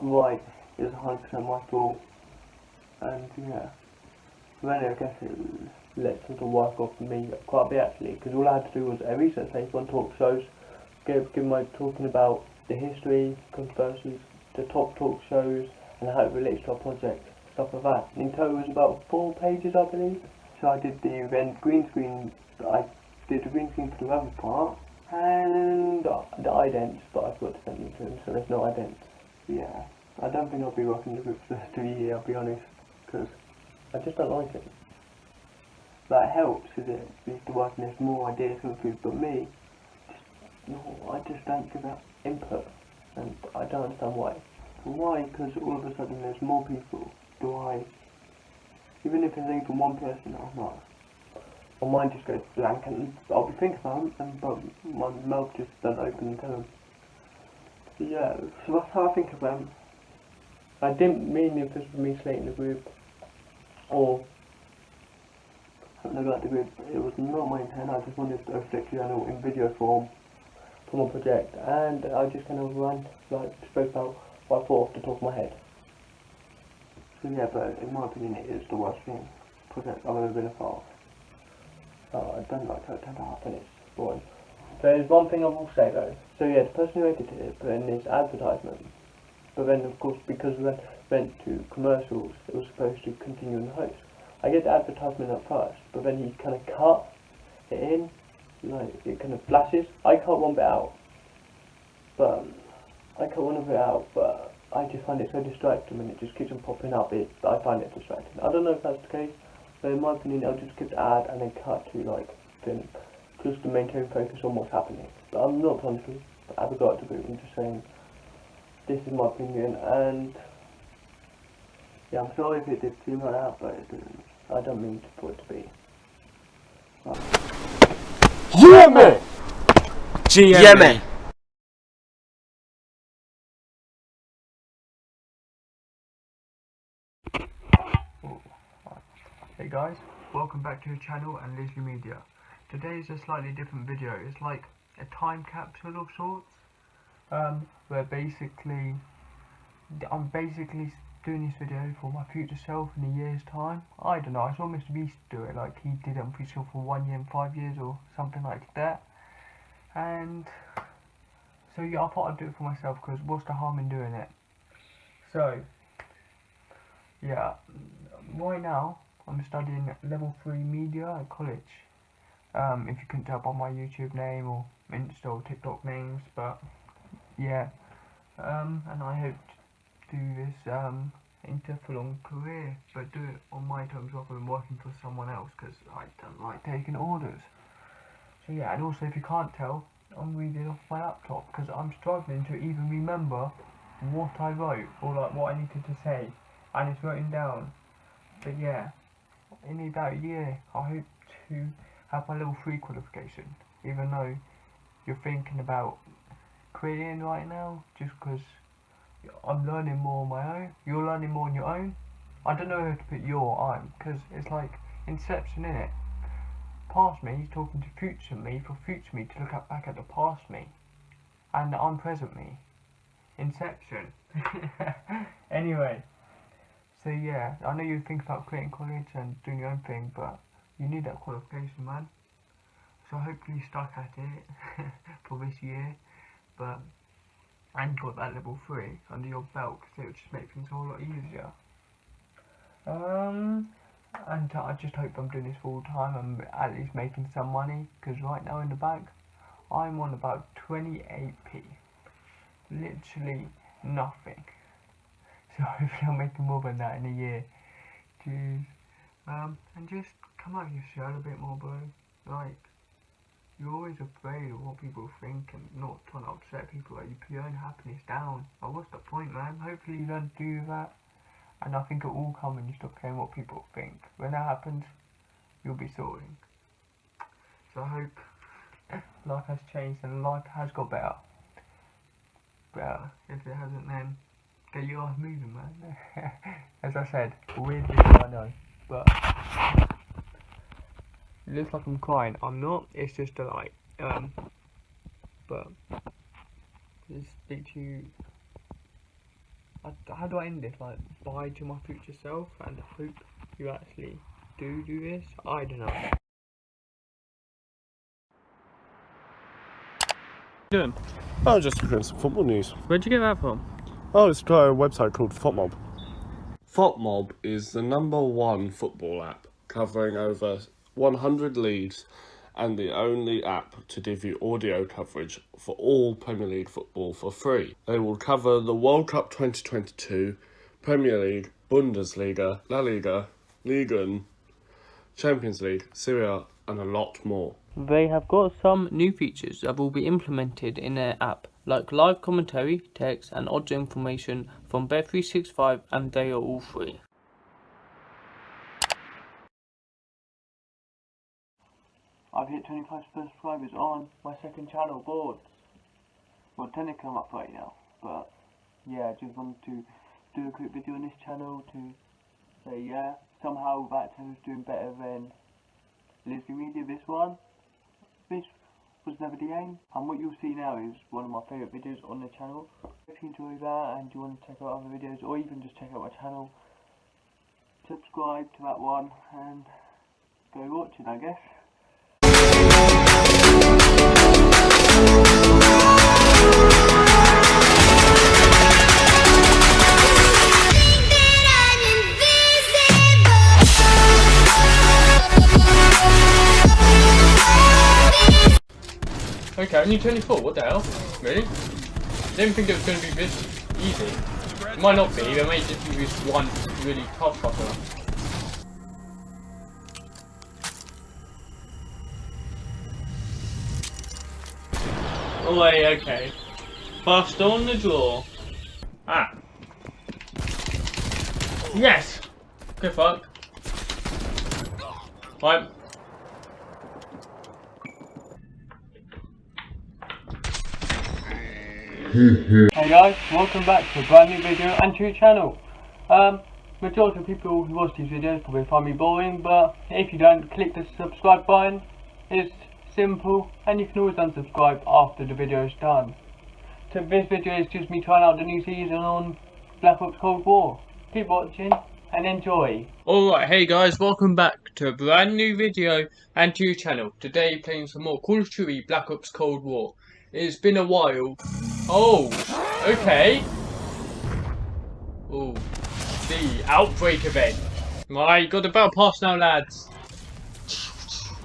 right, it's 100% my fault. And yeah, then I guess it lets the work off me quite a bit actually, because all I had to do was a research paper on talk shows, give my talking about the history, controversies, the top talk shows, and how it relates to our project, stuff like that. And in total it was about 4 pages, I believe. So I did the event green screen, I did the green screen for the other part, and the idents, but I forgot to send them to him, so there's no idents. Yeah, I don't think I'll be working the group for the rest of the year, I'll be honest, because I just don't like it. That helps, is it? With the work and there's more ideas coming through, but me, I just don't give that input, and I don't understand why. Why? Because all of a sudden there's more people. Even if there's even one person, I'm not. My mind just goes blank, and I'll be thinking about them, but my mouth just doesn't open until them. Yeah, so that's how I think of them. I didn't mean if this was me slating the group, or something about the group. It was not my intent. I just wanted a flick journal in video form for my project, and I just kind of spoke out what I thought off the top of my head. So yeah, but in my opinion it is the worst project I've ever been a part of. I don't like how it turned out, and it's boring. There's one thing I will say though. So yeah, the person who edited it put in this advertisement, but then of course because we went to commercials, it was supposed to continue in the host. I get the advertisement at first, but then he kind of cut it in, like it kind of flashes. I cut one bit out, but I just find it so distracting when it just keeps on popping up. I find it distracting. I don't know if that's the case, but in my opinion I'll just skip the ad and then cut to like film, just to maintain focus on what's happening. But I'm not trying to have a go at the group, I'm just saying this is my opinion, and yeah, I'm sorry if it did seem like that, but I don't mean for it to be. Yeah, man! Yeah, man! Hey guys, welcome back to the channel and Leslie Media. Today is a slightly different video. It's like a time capsule of sorts, where basically I'm doing this video for my future self in a year's time. I don't know, I saw Mr. Beast do it, like he did it for himself for 1 year and 5 years or something like that. And so yeah, I thought I'd do it for myself, because what's the harm in doing it? So yeah, right now I'm studying level 3 media at college. If you couldn't tell by my YouTube name or Insta or TikTok names, but yeah. And I hope to do this into a full-on career, but do it on my terms rather than working for someone else, because I don't like taking orders. So yeah, and also if you can't tell, I'm reading off my laptop because I'm struggling to even remember what I wrote or like what I needed to say, and it's written down. But yeah, in about a year I hope to have my level 3 qualification, even though you're thinking about quitting right now just because I'm learning more on my own. You're learning more on your own. I don't know how to put your I'm, because it's like Inception, innit? Past me, he's talking to future me for future me to look back at the past me, and I'm present me. Inception. Anyway, so yeah, I know you think about quitting college and doing your own thing, but you need that qualification, man. So hopefully you stuck at it for this year, but and got that level 3 under your belt, because it would just make things a whole lot easier. And I just hope I'm doing this full time and at least making some money, because right now in the bank I'm on about 28p, literally nothing. So hopefully I'm making more than that in a year. Jeez. And just come out of your shell a bit more, bro. Like, you're always afraid of what people think and not trying to upset people. Like, you put your own happiness down. Like, what's the point, man? Hopefully you don't do that. And I think it will come when you stop caring what people think. When that happens, you'll be soaring. So I hope life has changed and life has got better. Better. If it hasn't, then get your ass moving, man. As I said, weird video, I know. But it looks like I'm crying. I'm not. It's just a light. But just speak to you. How do I end this? Like, bye to my future self, and hope you actually do this. I don't know. What are you doing? Oh, just looking at some football news. Where'd you get that from? Oh, it's got a website called FotMob. FotMob is the #1 football app, covering over 100 leagues, and the only app to give you audio coverage for all Premier League football for free. They will cover the World Cup 2022, Premier League, Bundesliga, La Liga, Ligue 1, Champions League, Serie A, and a lot more. They have got some new features that will be implemented in their app, like live commentary, text and odds information from Bet365, and they are all free. I've hit 25 subscribers on my second channel, boards. Well, technically I'm up right now, but yeah, I just wanted to do a quick video on this channel to say, yeah, somehow that channel's doing better than Lisbon Media, this one. This was never the aim, and what you'll see now is one of my favourite videos on the channel. If you enjoy that and you want to check out other videos, or even just check out my channel, subscribe to that one and go watching, I guess. Okay, only 24, what the hell? Really? I didn't think it was going to be this easy. It might not be, there may just be this one really tough puzzle. Oh wait, okay. Fast on the draw. Ah. Yes! Good fuck. Right. Hey guys, welcome back to a brand new video and to your channel. Majority of people who watch these videos probably find me boring, but if you don't, click the subscribe button. It's simple, and you can always unsubscribe after the video is done. So this video is just me trying out the new season on Black Ops Cold War. Keep watching and enjoy. Alright, hey guys, welcome back to a brand new video and to your channel. Today playing some more Call of Duty Black Ops Cold War. It's been a while. Oh, okay. Oh, the Outbreak event. Right, got the battle pass now, lads.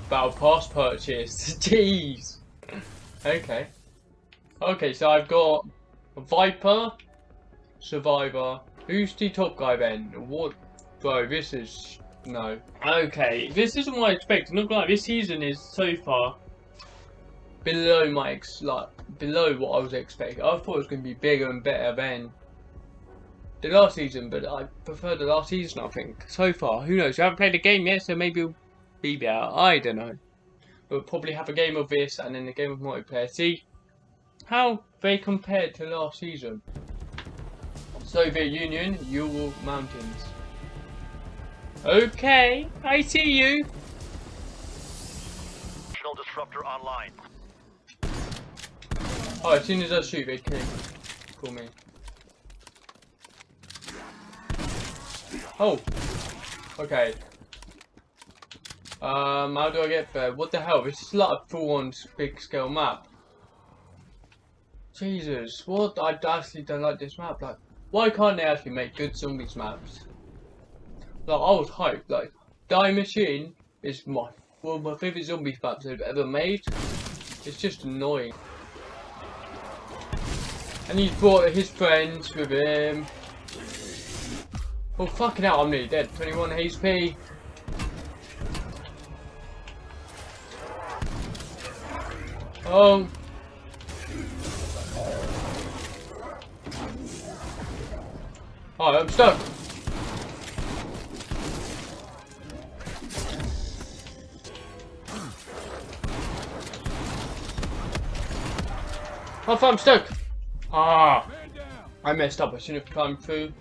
Battle pass purchase. Jeez. Okay. Okay, so I've got Viper, Survivor. Who's the top guy then? What? Bro, this is... no. Okay, this isn't what I expected. Not like this season is so far below my below what I was expecting. I thought it was going to be bigger and better than the last season, but I prefer the last season, I think. So far, who knows? I haven't played the game yet, so maybe it'll be better. I don't know. We'll probably have a game of this and then a game of multiplayer. See how they compared to last season. Soviet Union, Ural Mountains. Okay, I see you. Disruptor online. Oh, as soon as I shoot, they call me. Oh, okay. How do I get there? What the hell? This is like a full-on big-scale map. Jesus, what? I actually don't like this map. Like, why can't they actually make good zombies maps? Like, I was hyped. Like, Die Machine is one of my favourite zombies maps they've ever made. It's just annoying. And he's brought his friends with him. Oh, fucking hell, I'm nearly dead. 21 HP. Oh. Oh, I'm stuck. Oh, I'm stuck. Ah, I messed up. I shouldn't have climbed through.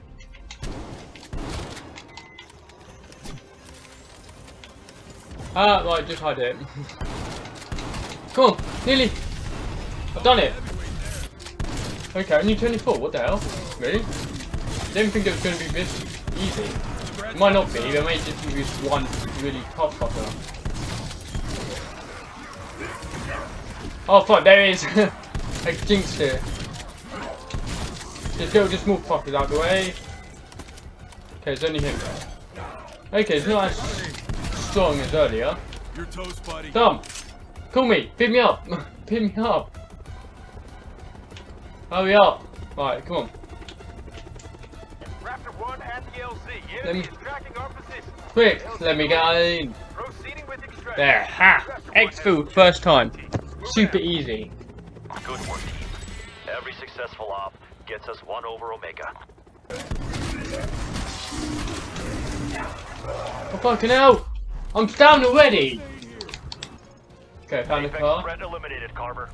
Ah, right, just hide it. Come on, nearly. I've done it. Okay, only 24. What the hell? Really? I didn't think it was going to be this easy. It might not be. There may just be this one really tough fucker. Oh fuck! There it is. I jinxed it. Just go, just move fuckers out of the way. Okay, it's only him. Okay, it's not as strong as earlier. You're toast, buddy. Dumb. Call me. Pick me up. Pick me up. Hurry up. Right, come on. Raptor 1 at the LZ. Let me, Enemy is tracking our position. quick, let me get in. Proceeding with extraction. There, ha! Exfil, first time. Super easy. Good work, team. Every successful op gets us 1 over Omega. Oh fucking hell! I'm down already! Okay, found a car. Threat eliminated, Carver.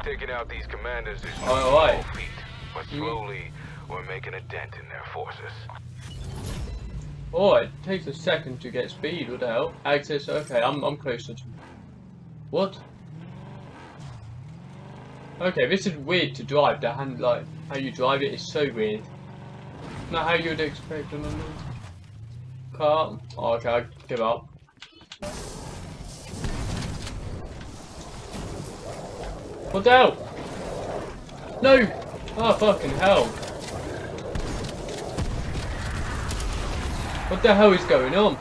Taking out these commanders is Oh, alright. feat, but slowly we're making a dent in their forces. Oh, it takes a second to get speed, what the hell? Access, okay, I'm closer to... What? Okay, this is weird to drive, the hand, like, how you drive it is so weird. Not how you'd expect on a car. Oh, okay, I give up. What the hell? No! Oh, fucking hell. What the hell is going on?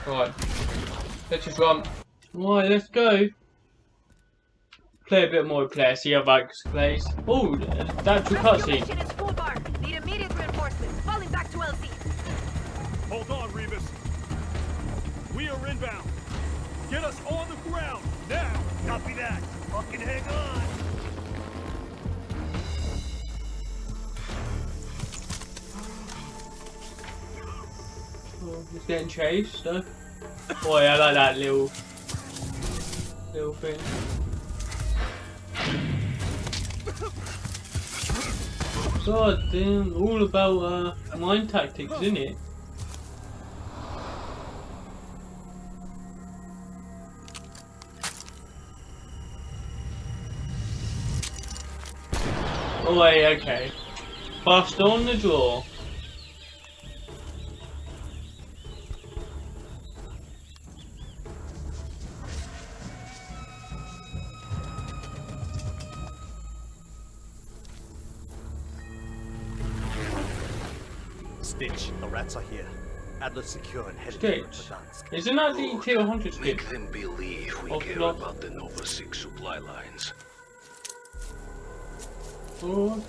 Right. Let's just run. Right, let's go. Play a bit more player, see how Vikes plays. Oh, that's a cutscene. Need immediate reinforcements. Falling back to LZ. Hold on, Revis. We are inbound. Get us on the ground now. Copy that. Fucking hang on. Oh, he's getting chased. Look. Boy, I like that little thing. God damn, all about mind tactics, isn't it? Oh wait, okay. Fast on the draw. Stitch, the rats are here. Adler's secure and headed Stitch? for Verdansk. Isn't that the T-100 Stitch? Make them believe we care about the Nova 6 supply lines. Oh, okay.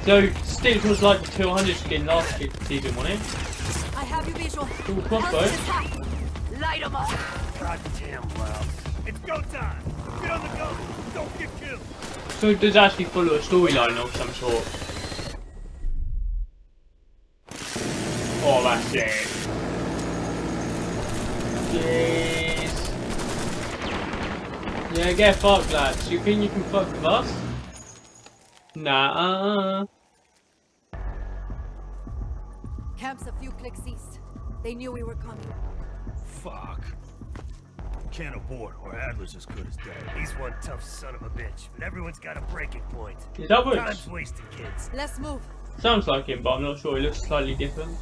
So, Stitch was like the 200 skin last season, wasn't it? I have you visual. Cool crossbow. Light 'em up. Goddamn loud. It's go time. Get on the go. Don't get killed. So it does actually follow a storyline of some sort. Oh, that's it. Yes. Yeah, get fucked, lads. You think you can fuck with us? Nah. Camp's a few clicks east. They knew we were coming. Fuck. Can't abort, or Adler's as good as dead. He's one tough son of a bitch, but everyone's got a breaking point. Is that what Time's wasted, kids. Let's move. Sounds like him, but I'm not sure. He looks slightly different.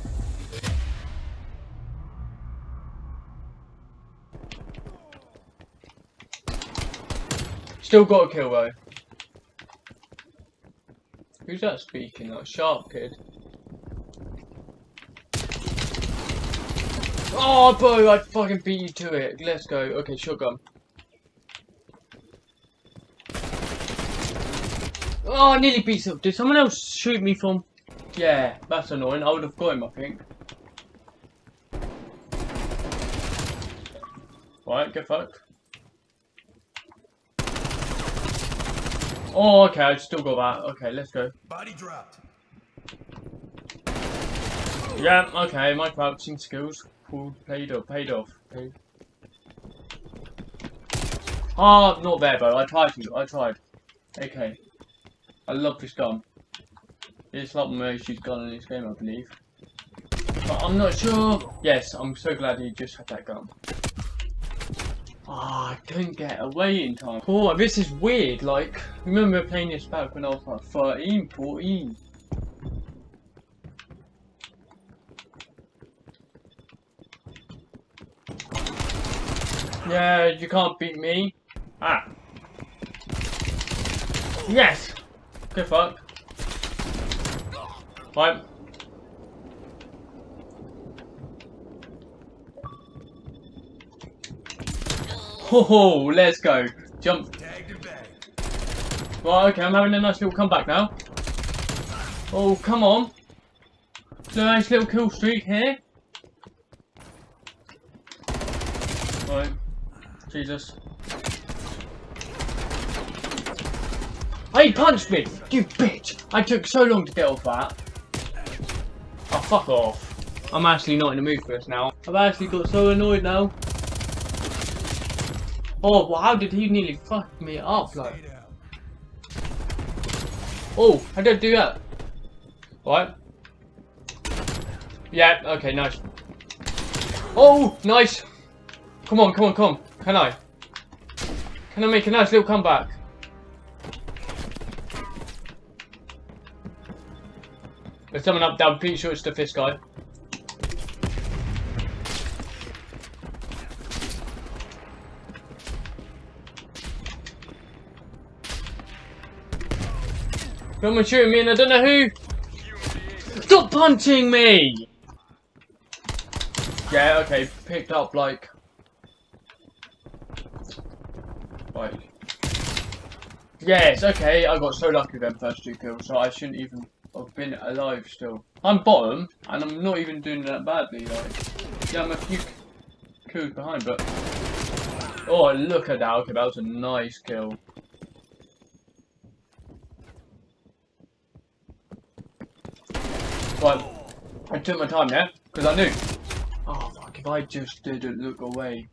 Still got a kill though. Who's that speaking? That sharp kid. Oh, bro, I'd fucking beat you to it. Let's go. Okay, shotgun. Oh, I nearly beat him. Did someone else shoot me from... Yeah, that's annoying. I would have got him, I think. Right, get fucked. Oh, okay, I still got that. Okay, let's go. Body dropped. Yeah, okay, my crouching skills paid off. Ah, not there, bro. I tried. Okay. I love this gun. It's like my most used gun in this game, I believe. But I'm not sure. Yes, I'm so glad he just had that gun. Ah, I couldn't get away in time. Oh, this is weird. Like, remember playing this back when I was like 13, 14. Yeah, you can't beat me. Ah. Yes! Good fuck. Right. Oh, let's go. Jump. Right, okay, I'm having a nice little comeback now. Oh, come on. Nice little kill streak here. Right. Jesus. Oh, he punched me! You bitch! I took so long to get off that. Oh, fuck off. I'm actually not in the mood for this now. I've actually got so annoyed now. Oh, well, how did he nearly fuck me up, like? Oh, how did I do that? Right. Yeah, okay, nice. Oh, nice! Come on. Can I make a nice little comeback? There's someone up there, I'm pretty sure it's the fist guy. Someone shooting me and I don't know who! Stop punching me! Yeah, okay, picked up like... Right. Yes, okay, I got so lucky with them first 2 kills, so I shouldn't even have been alive still. I'm bottom, and I'm not even doing that badly, like... Yeah, I'm a few kills behind, but... Oh, look at that, okay, that was a nice kill. Right, I took my time, yeah? Because I knew. Oh, fuck, if I just didn't look away.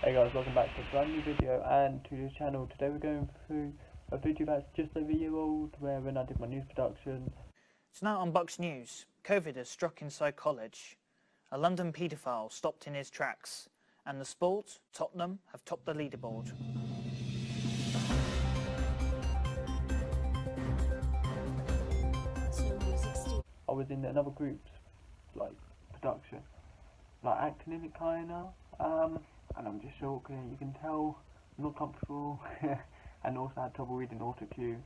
Hey guys, welcome back to a brand new video and to this channel. Today we're going through a video that's just over a year old, when I did my news production. Tonight on Bucks News, COVID has struck inside college. A London paedophile stopped in his tracks. And the sport, Tottenham, have topped the leaderboard. I was in another group's like production, like acting in it kinda. and I'm just talking. You can tell I'm not comfortable, and also I had trouble reading auto cue,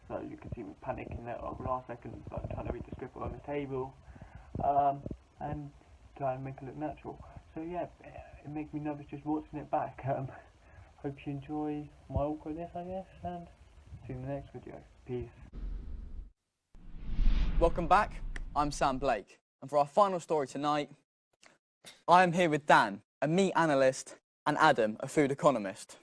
so you can see me panicking there at the last second, like trying to read the script on the table, and try and make it look natural. So yeah, it makes me nervous just watching it back. Hope you enjoy my awkwardness, I guess, and see you in the next video. Peace. Welcome back, I'm Sam Blake, and for our final story tonight, I am here with Dan, a meat analyst, and Adam, a food economist,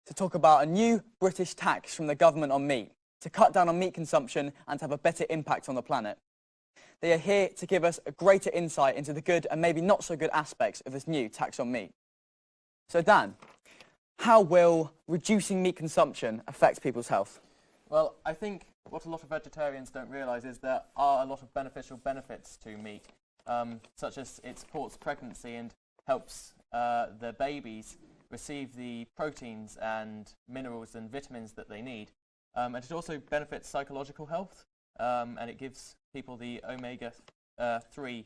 to talk about a new British tax from the government on meat, to cut down on meat consumption and to have a better impact on the planet. They are here to give us a greater insight into the good and maybe not so good aspects of this new tax on meat. So Dan, how will reducing meat consumption affect people's health? Well, I think what a lot of vegetarians don't realise is there are a lot of beneficial benefits to meat, such as it supports pregnancy and helps the babies receive the proteins and minerals and vitamins that they need. And it also benefits psychological health, and it gives people the omega-3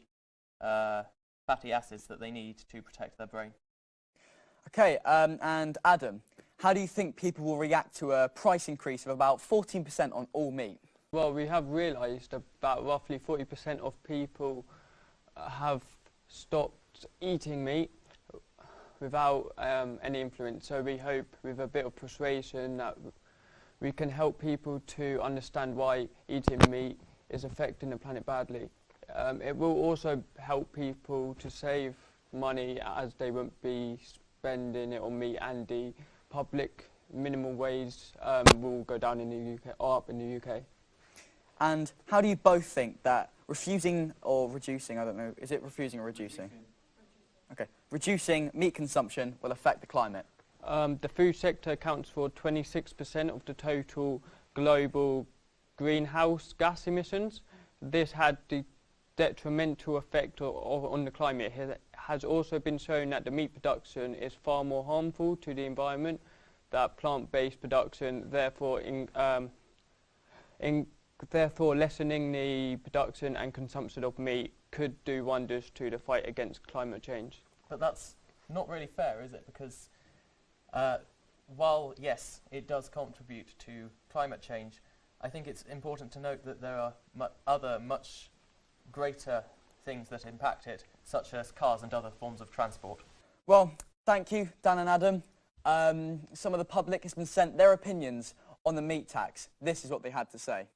fatty acids that they need to protect their brain. Okay, and Adam, how do you think people will react to a price increase of about 14% on all meat? Well, we have realised about roughly 40% of people have stopped eating meat without any influence. So we hope with a bit of persuasion that we can help people to understand why eating meat is affecting the planet badly. It will also help people to save money as they won't be spending it on meat, and the public minimum wage will go down in the UK, or up in the UK. And how do you both think that refusing or reducing, I don't know, is it refusing or reducing? Okay, reducing meat consumption will affect the climate? The food sector accounts for 26% of the total global greenhouse gas emissions. This had the detrimental effect on the climate. It has also been shown that the meat production is far more harmful to the environment than plant-based production, therefore lessening the production and consumption of meat could do wonders to the fight against climate change. But that's not really fair, is it? Because while, yes, it does contribute to climate change, I think it's important to note that there are other much greater things that impact it, such as cars and other forms of transport. Well, thank you, Dan and Adam. Some of the public has been sent their opinions on the meat tax. This is what they had to say.